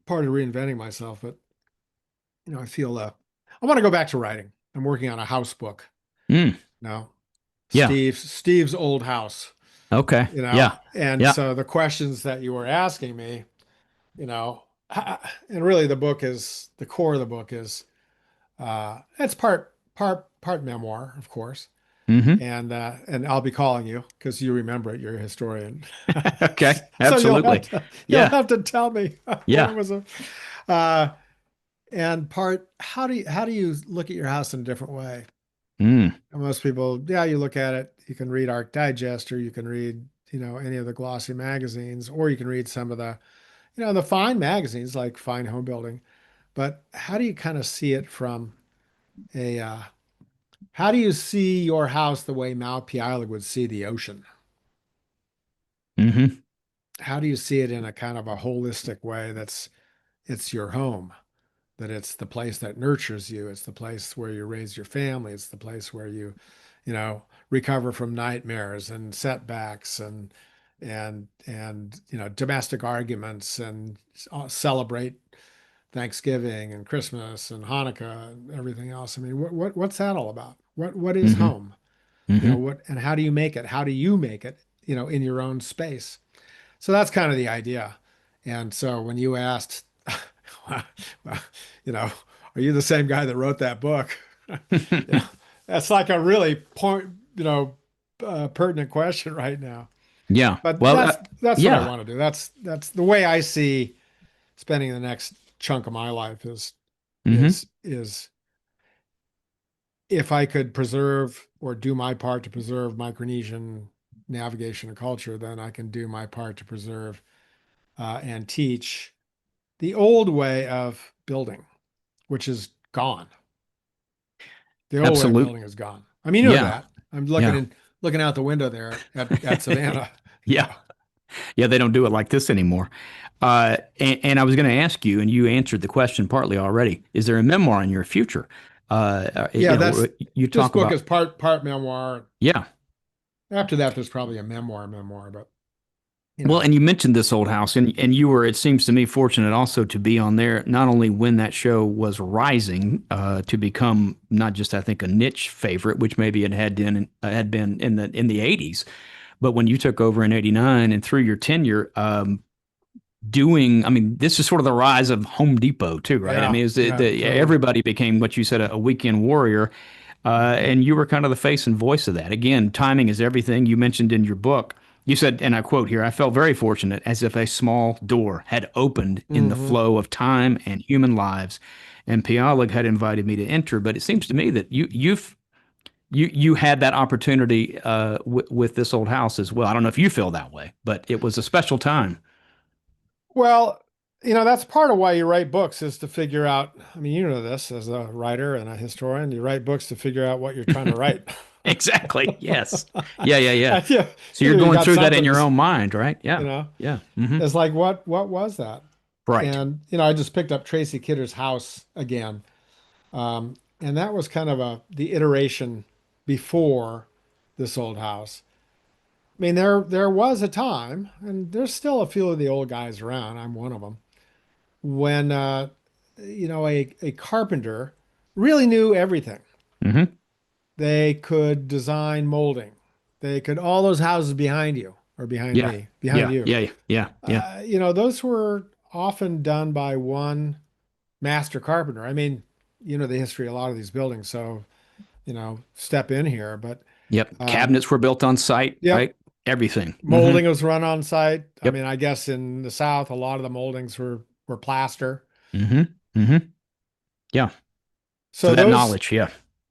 part of reinventing myself, but I feel I want to go back to writing. I'm working on a house book Mm, now. yeah. Steve's old house, Okay. Yeah. and Yeah. so the questions that you were asking me, you know, and really the core of the book is it's part memoir, of course. Hmm. And I'll be calling you because you remember it. You're a historian, Okay. so Absolutely. you'll Yeah. have to tell me what Yeah. was a uh, and part how do you look at your house in a different way? Mm, And most people, yeah, you look at it. You can read Arc Digest, or you can read any of the glossy magazines, or you can read some of the the fine magazines like Fine Home Building. But how do you kind of see it from a how do you see your house the way Mal Pialig would see the ocean? hmm. How do you see it in a kind of a holistic way it's your home, that it's the place that nurtures you, it's the place where you raise your family, it's the place where recover from nightmares and setbacks and domestic arguments and celebrate Thanksgiving and Christmas and Hanukkah and everything else. I mean, what's that all about? What is Hmm. home? Hmm. What and how do you make it? How do you make it, in your own space? So that's kind of the idea. And so when you asked, well, you know, are you the same guy that wrote that book? Yeah, that's like a really pertinent question right now. Yeah. But Well, that's what I yeah. want to do. That's the way I see spending the next chunk of my life Hmm. is if I could preserve or do my part to preserve Micronesian navigation and culture, then I can do my part to preserve and teach the old way of building, which is gone. The old way of Absolutely. building is gone. I mean, you know Yeah. that. I'm Yeah. looking out the window there at Savannah. Yeah. Yeah. They don't do it like this anymore. And I was going to ask you, and you answered the question partly already. Is there a memoir in your future? Yeah, that's You this talk book is about, part memoir. yeah. After that, there's probably a memoir, but you Well, know, and you mentioned this old house, and you were, it seems to me, fortunate also to be on there, not only when that show was rising to become not just, I think, a niche favorite, which maybe it had been in the 80s, but when you took over in 89 and through your tenure, doing, I mean, this is sort of the rise of Home Depot too, right? I yeah, mean, it was yeah, totally. everybody became what you said, a weekend warrior, and you were kind of the face and voice of that. Again, timing is everything. You mentioned in your book, you said, and I quote here, I felt very fortunate as if a small door had opened in the Hmm. flow of time and human lives, and Pialig had invited me to enter. But it seems to me that you had that opportunity with this old house as well. I don't know if you feel that way, but it was a special time. Well, that's part of why you write books is to figure out. I mean, you know this as a writer and a historian. You write books to figure out what you're trying to write. Exactly. Yes. Yeah. Yeah. Yeah. And you So you're figure you going got through that in something your to, own mind, right? you Yeah. know. Yeah. Hmm. It's like what was that? Right. And I just picked up Tracy Kidder's house again. And that was kind of the iteration before this old house. I mean, there was a time, and there's still a few of the old guys around. I'm one of them. When a carpenter really knew everything. Hmm. They could design molding. They could all those houses behind you or behind Yeah. me, behind Yeah. you. Yeah. Yeah. Yeah. Those were often done by one master carpenter. I mean, the history of a lot of these buildings, so step in here. But Yep. um, Cabinets were built on site, yep, right? Everything. Hmm. molding was run on site. I Yep. mean, I guess in the South, a lot of the moldings were plaster. Hmm. Hmm. Yeah. So So that those knowledge, yeah.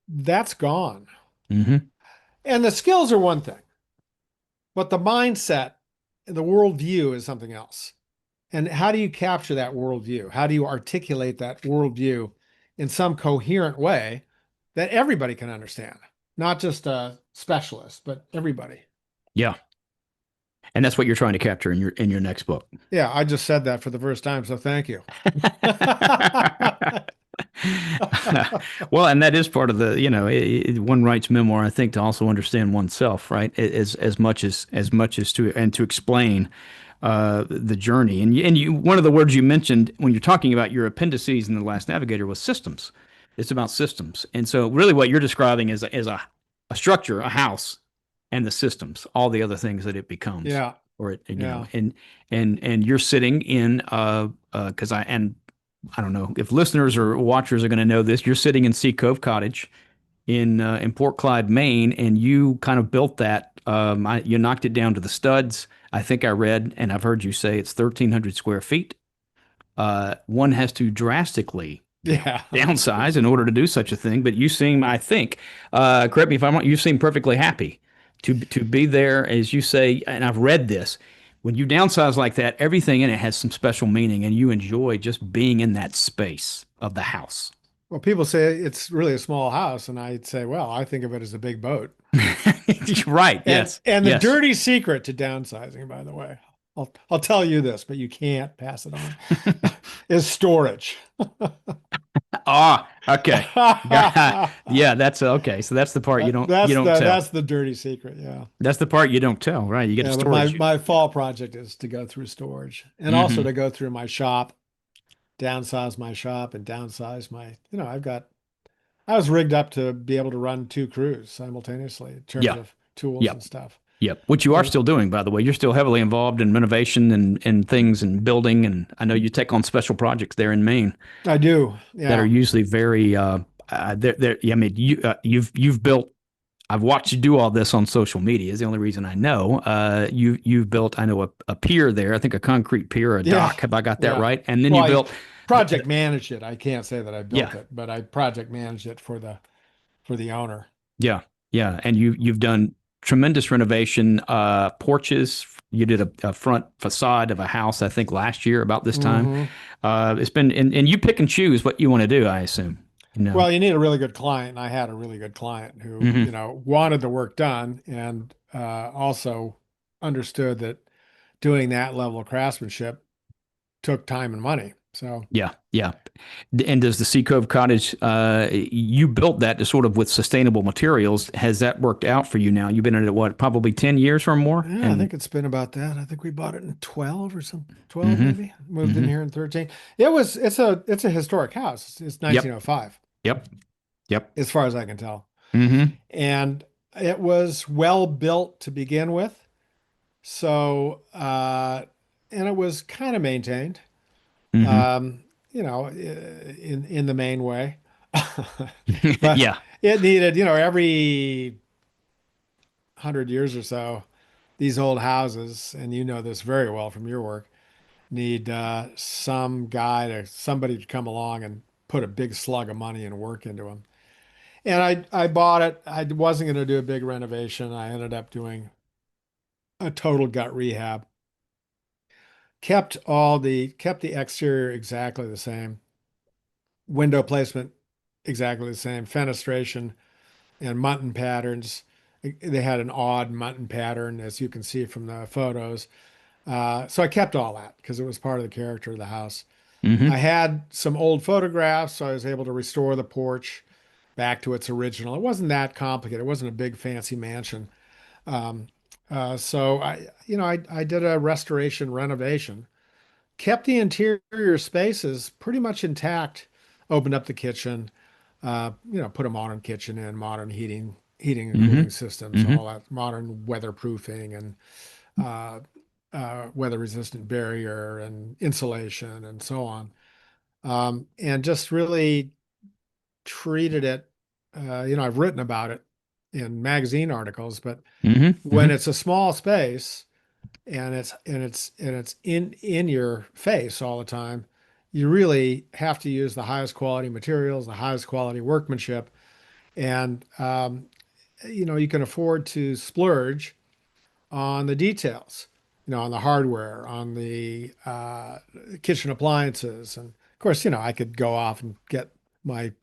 that's gone. Hmm. And the skills are one thing, but the mindset, the worldview is something else. And how do you capture that worldview? How do you articulate that worldview in some coherent way that everybody can understand? Not just a specialist, but everybody. Yeah. And that's what you're trying to capture in your next book. Yeah, I just said that for the first time, so thank you. Well, and that is part of the, one writes memoir, I think, to also understand oneself, right? As much as to and to explain the journey. And one of the words you mentioned when you're talking about your appendices in the Last Navigator was systems. It's about systems. And so really what you're describing is a structure, a house, and the systems, all the other things that it becomes, Yeah. or it, Yeah. and you're sitting in because I don't know if listeners or watchers are going to know this. You're sitting in Sea Cove Cottage in Port Clyde, Maine, and you kind of built that. You knocked it down to the studs. I think I read, and I've heard you say it's 1,300 square feet. One has to drastically Yeah. downsize in order to do such a thing. But you seem, I think, correct me if I'm wrong, you seem perfectly happy to be there, as you say. And I've read this. When you downsize like that, everything in it has some special meaning, and you enjoy just being in that space of the house. Well, people say it's really a small house, and I'd say, well, I think of it as a big boat. Right. And Yes. and the Yes. dirty secret to downsizing, by the way, I'll tell you this, but you can't pass it on, is storage. Ah, okay. Yeah, that's okay. So that's the part you don't tell. That's the dirty secret. Yeah. That's the part you don't tell, right? You get a Yeah, but my storage. my fall project is to go through storage and also Hmm. to go through my shop, downsize my shop and downsize my, I was rigged up to be able to run two crews simultaneously in terms Yeah. of tools and Yep. stuff. Yep. Which you are And still doing, by the way. You're still heavily involved in renovation and things and building. And I know you take on special projects there in Maine I do. that are Yeah. usually very yeah, I mean you've built. I've watched you do all this on social media. Is the only reason I know. You've built. I know a pier there. I think a concrete pier, or a Yeah. dock. Have I got that Yeah. right? And then Well, you I built. project managed it. I can't say that I built Yeah. it, but I project managed it for the owner. Yeah, yeah, and you've done tremendous renovation, porches. You did a front facade of a house, I think, last year about this time. Hmm. It's been and you pick and choose what you want to do, I assume. No. Well, you need a really good client. And I had a really good client who, Hmm. wanted the work done and also understood that doing that level of craftsmanship took time and money. So, Yeah, yeah. And does the Sea Cove Cottage? You built that to sort of with sustainable materials. Has that worked out for you now? You've been in it what, probably 10 years or more? yeah, I And think it's been about that. I think we bought it in 12 or something, 12 hmm maybe. Moved in hmm here in 13. It's a historic house. It's Yep, 1905 yep, yep. as far as I can tell. Hmm. And it was well built to begin with. So, and it was kind of maintained, Hmm. um, in the main way. But Yeah. it needed, every 100 years or so, these old houses, and you know this very well from your work, need somebody to come along and put a big slug of money and work into them. And I bought it. I wasn't going to do a big renovation. I ended up doing a total gut rehab. Kept the exterior exactly the same. Window placement exactly the same. Fenestration and muntin patterns. They had an odd muntin pattern, as you can see from the photos. So I kept all that because it was part of the character of the house. I Hmm. had some old photographs, so I was able to restore the porch back to its original. It wasn't that complicated. It wasn't a big fancy mansion. Um, so I did a restoration renovation, kept the interior spaces pretty much intact, opened up the kitchen, put a modern kitchen in, modern heating and Hmm. cooling systems, Hmm. all that modern weatherproofing and uh, weather resistant barrier and insulation and so on. And just really treated it. I've written about it in magazine articles, but Hmm. when Hmm. it's a small space and it's in your face all the time, you really have to use the highest quality materials, the highest quality workmanship, and you can afford to splurge on the details, on the hardware, on the kitchen appliances, and of course, I could go off and get my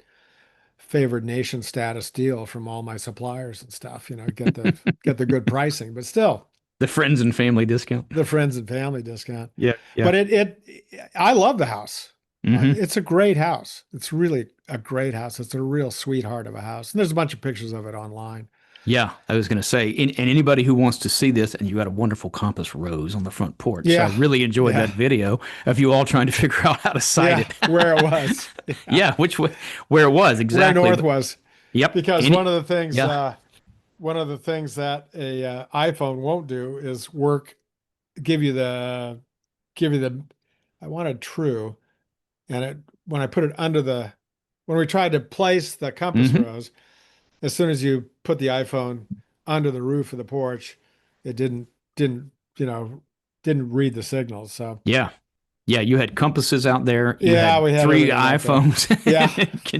favored nation status deal from all my suppliers and stuff, get the good pricing, but still The friends and family discount. the friends and family discount. Yeah, yeah. But I love the house. Hmm. It's a great house. It's really a great house. It's a real sweetheart of a house. And there's a bunch of pictures of it online. Yeah, I was going to say, and anybody who wants to see this, and you got a wonderful compass rose on the front porch. So I Yeah. really enjoyed Yeah. that video of you all trying to figure out how to sight Yeah. it. Where it was. Yeah. Yeah, which way, where it was Where exactly. north But was. yep, Because any, yeah, one of the things that a iPhone won't do is give you the, give you the, I wanted true. And when I put it when we tried to place the compass hmm rose, as soon as you put the iPhone under the roof of the porch, it didn't, you know, didn't read the signals. So yeah. Yeah, you had compasses out there. You yeah, had we had three everything out there. iPhones. Yeah.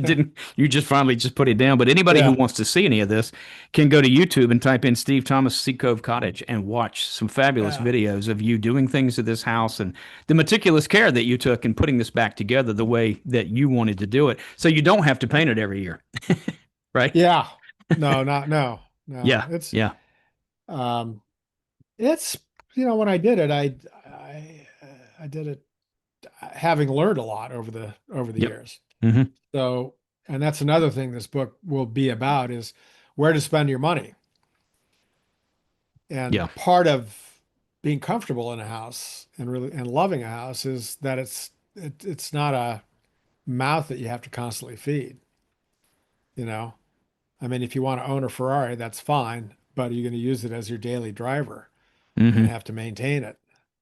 Didn't you just finally just put it down? But anybody who Yeah. wants to see any of this can go to YouTube and type in Steve Thomas Sea Cove Cottage and watch some fabulous Yeah. videos of you doing things to this house and the meticulous care that you took in putting this back together the way that you wanted to do it. So you don't have to paint it every year, right? Yeah. No, no. Yeah, yeah, Um, it's, when I did it, I did it having learned a lot over the yep, years. hmm So, and that's another thing this book will be about is where to spend your money. And yeah, part of being comfortable in a house and loving a house is that it's not a mouth that you have to constantly feed, you know. I mean, if you want to own a Ferrari, that's fine, but are you going to use it as your daily driver and hmm have to maintain it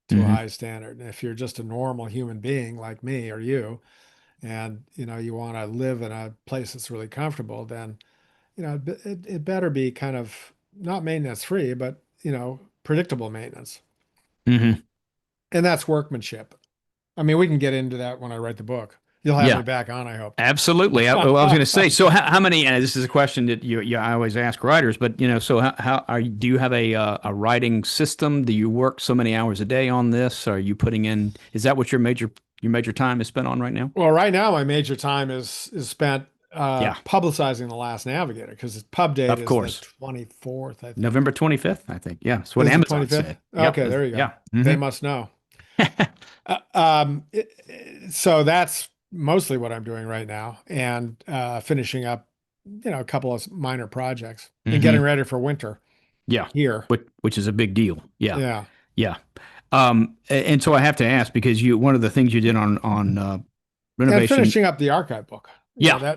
to a hmm high standard? And if you're just a normal human being like me or you, and you want to live in a place that's really comfortable, then it better be kind of not maintenance free, but predictable maintenance. hmm And that's workmanship. I mean, we can get into that when I write the book. You'll have me yeah. back on, I hope. Absolutely. Well, I was going to say, so how many, and this is a question that I always ask writers, but so how do you have a writing system? Do you work so many hours a day on this? Are you putting in, is that what your major time is spent on right now? Well, right now my major time is spent Yeah, publicizing The Last Navigator because its pub date of is the course. 24th, I think. November 25th, I think. Yeah, that's what Is it Amazon 25th? said. Yep. Okay, there you go. Yeah. They must know. So that's mostly what I'm doing right now, and finishing up, a couple of minor projects and getting hmm ready for winter Yeah. here. Which is a big deal. Yeah. Yeah, Yeah. And so I have to ask because one of the things you did on and renovation. finishing up the archive book. Yeah.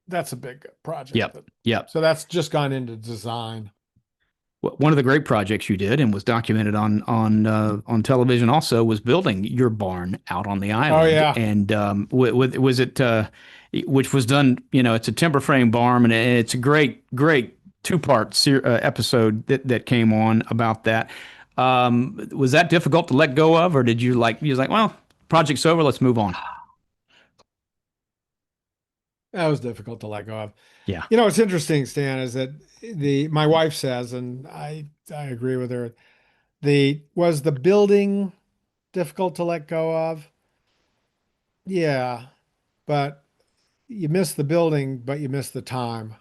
That's a big project. Yep. Yep. So that's just gone into design. One of the great projects you did and was documented on television also was building your barn out on the Oh island. yeah, And was it which was done, it's a timber frame barn and it's a great two-part episode that came on about that. Was that difficult to let go of, or did you was like, well, project's over, let's move on? that was difficult to let go of. Yeah. What's interesting, Stan, is that the my wife says, and I agree with her. The building difficult to let go of? Yeah, but you miss the building, but you miss the time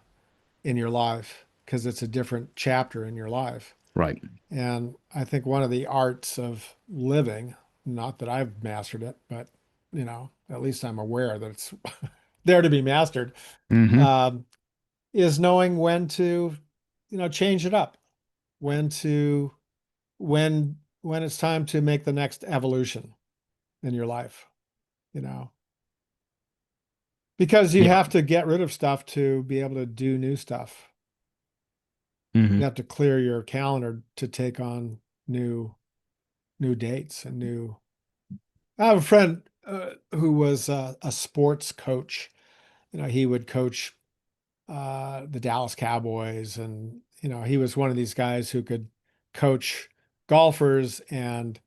in your life because it's a different chapter in your life. Right. And I think one of the arts of living, not that I've mastered it, but at least I'm aware that it's there to be mastered, hmm um, is knowing when to, change it up, when to, when it's time to make the next evolution in your life, you know, because you Yeah. have to get rid of stuff to be able to do new stuff. You hmm have to clear your calendar to take on new dates and new. I have a friend who was a sports coach. He would coach the Dallas Cowboys, and he was one of these guys who could coach golfers and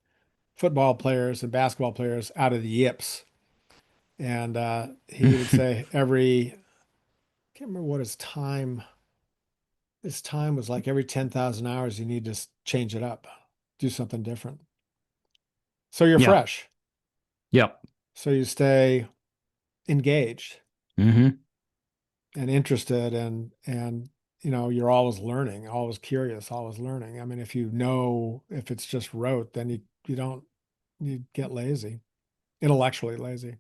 football players and basketball players out of the yips. And he would say I can't remember what his time. His time was like every 10,000 hours, you need to change it up, do something different. So you're Yeah. fresh. Yep. So you stay engaged hmm and interested and you're always learning, always curious, always learning. I mean, if it's just rote, then you get lazy, intellectually lazy.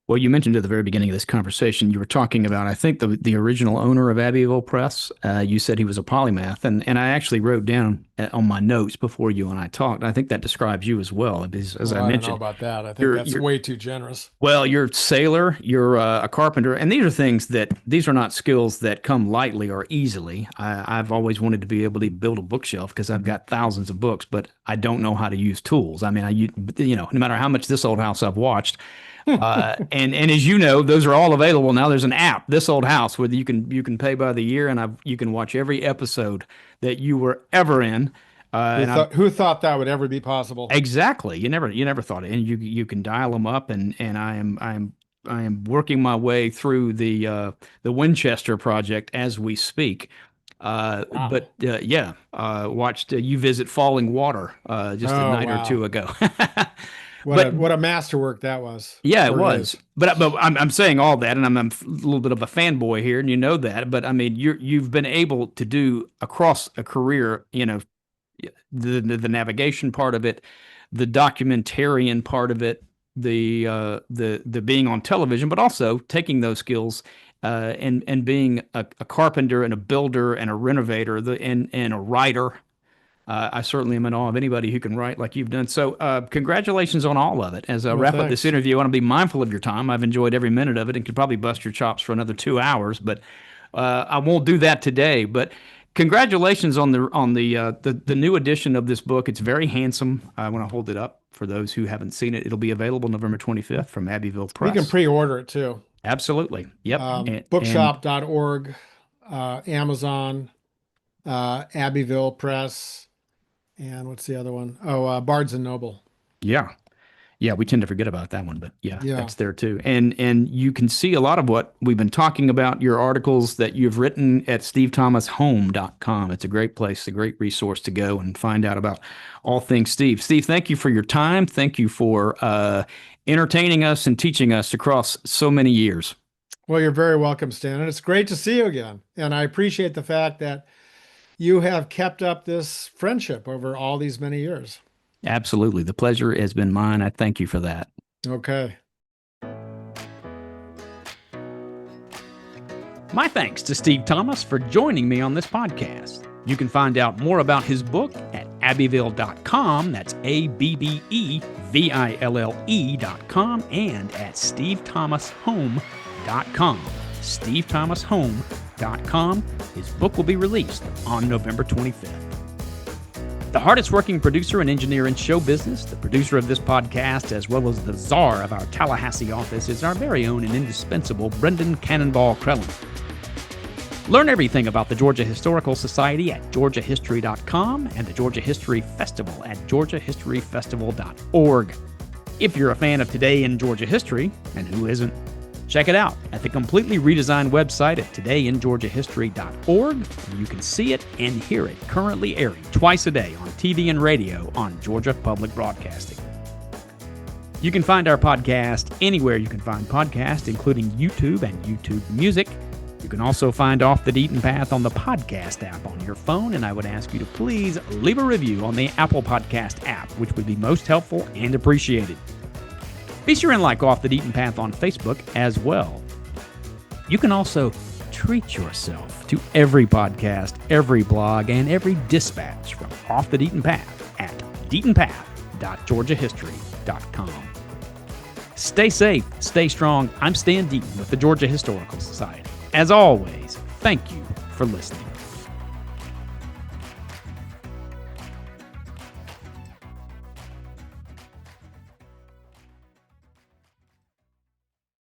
Well, you mentioned at the very beginning of this conversation, you were talking about, I think, the original owner of Abbeville Press. You said he was a polymath, and I actually wrote down on my notes before you and I talked. I think that describes you as well, because as Well, I I don't know mentioned, about that. I think you're that's you're way too generous. well, you're a sailor, you're a carpenter, and these are not skills that come lightly or easily. I've always wanted to be able to build a bookshelf because I've got thousands of books, but I don't know how to use tools. I mean, no matter how much This Old House I've watched. And as you know, those are all available now. There's an app, This Old House, where you can pay by the year, and you can watch every episode that you were ever in. Who thought that would ever be possible? Exactly. You never thought it, and you can dial them up, and I am working my way through the Winchester project as we speak. Wow. But yeah, watched You Visit Falling Water just a Oh, night or two wow. ago. What But a masterwork that was. yeah, it Or was. is. But I'm saying all that, and I'm a little bit of a fanboy here, and you know that. But I mean, you've been able to do across a career, the navigation part of it, the documentarian part of it, the being on television, but also taking those skills and being a carpenter and a builder and a renovator, and a writer. I certainly am in awe of anybody who can write like you've done. So, congratulations on all of it. As I Well, wrap up this thanks. interview, I want to be mindful of your time. I've enjoyed every minute of it and could probably bust your chops for another 2 hours, but I won't do that today. But congratulations on the new edition of this book. It's very handsome. I want to hold it up for those who haven't seen it. It'll be available November 25th from Abbeville You can Press. pre-order it too. Absolutely. Yep. And Bookshop.org, Amazon, Abbeville Press, and what's the other one? Oh, Barnes and Noble. yeah. Yeah, we tend to forget about that one, but yeah, Yeah. that's there too. And you can see a lot of what we've been talking about, your articles that you've written at stevethomasHome.com. It's a great place, a great resource to go and find out about all things Steve. Steve, thank you for your time. Thank you for entertaining us and teaching us across so many years. Well, you're very welcome, Stan. And it's great to see you again. And I appreciate the fact that you have kept up this friendship over all these many years. Absolutely. The pleasure has been mine. I thank you for that. Okay. My thanks to Steve Thomas for joining me on this podcast. You can find out more about his book at abbeville.com. That's ABBEVILLE.com, and at stevethomasHome.com. stevethomasHome.com. His book will be released on November 25th. The hardest working producer and engineer in show business, the producer of this podcast, as well as the czar of our Tallahassee office, is our very own and indispensable Brendan Cannonball Crellin. Learn everything about the Georgia Historical Society at georgiahistory.com and the Georgia History Festival at georgiahistoryfestival.org. If you're a fan of Today in Georgia History, and who isn't, check it out at the completely redesigned website at todayingeorgiahistory.org. You can see it and hear it currently airing twice a day on TV and radio on Georgia Public Broadcasting. You can find our podcast anywhere you can find podcasts, including YouTube and YouTube Music. You can also find Off the Beaten Path on the podcast app on your phone, and I would ask you to please leave a review on the Apple Podcast app, which would be most helpful and appreciated. Be sure and like Off the Beaten Path on Facebook as well. You can also treat yourself to every podcast, every blog, and every dispatch from Off the Beaten Path at deatonpath.georgiahistory.com. Stay safe, stay strong. I'm Stan Deaton with the Georgia Historical Society. As always, thank you for listening.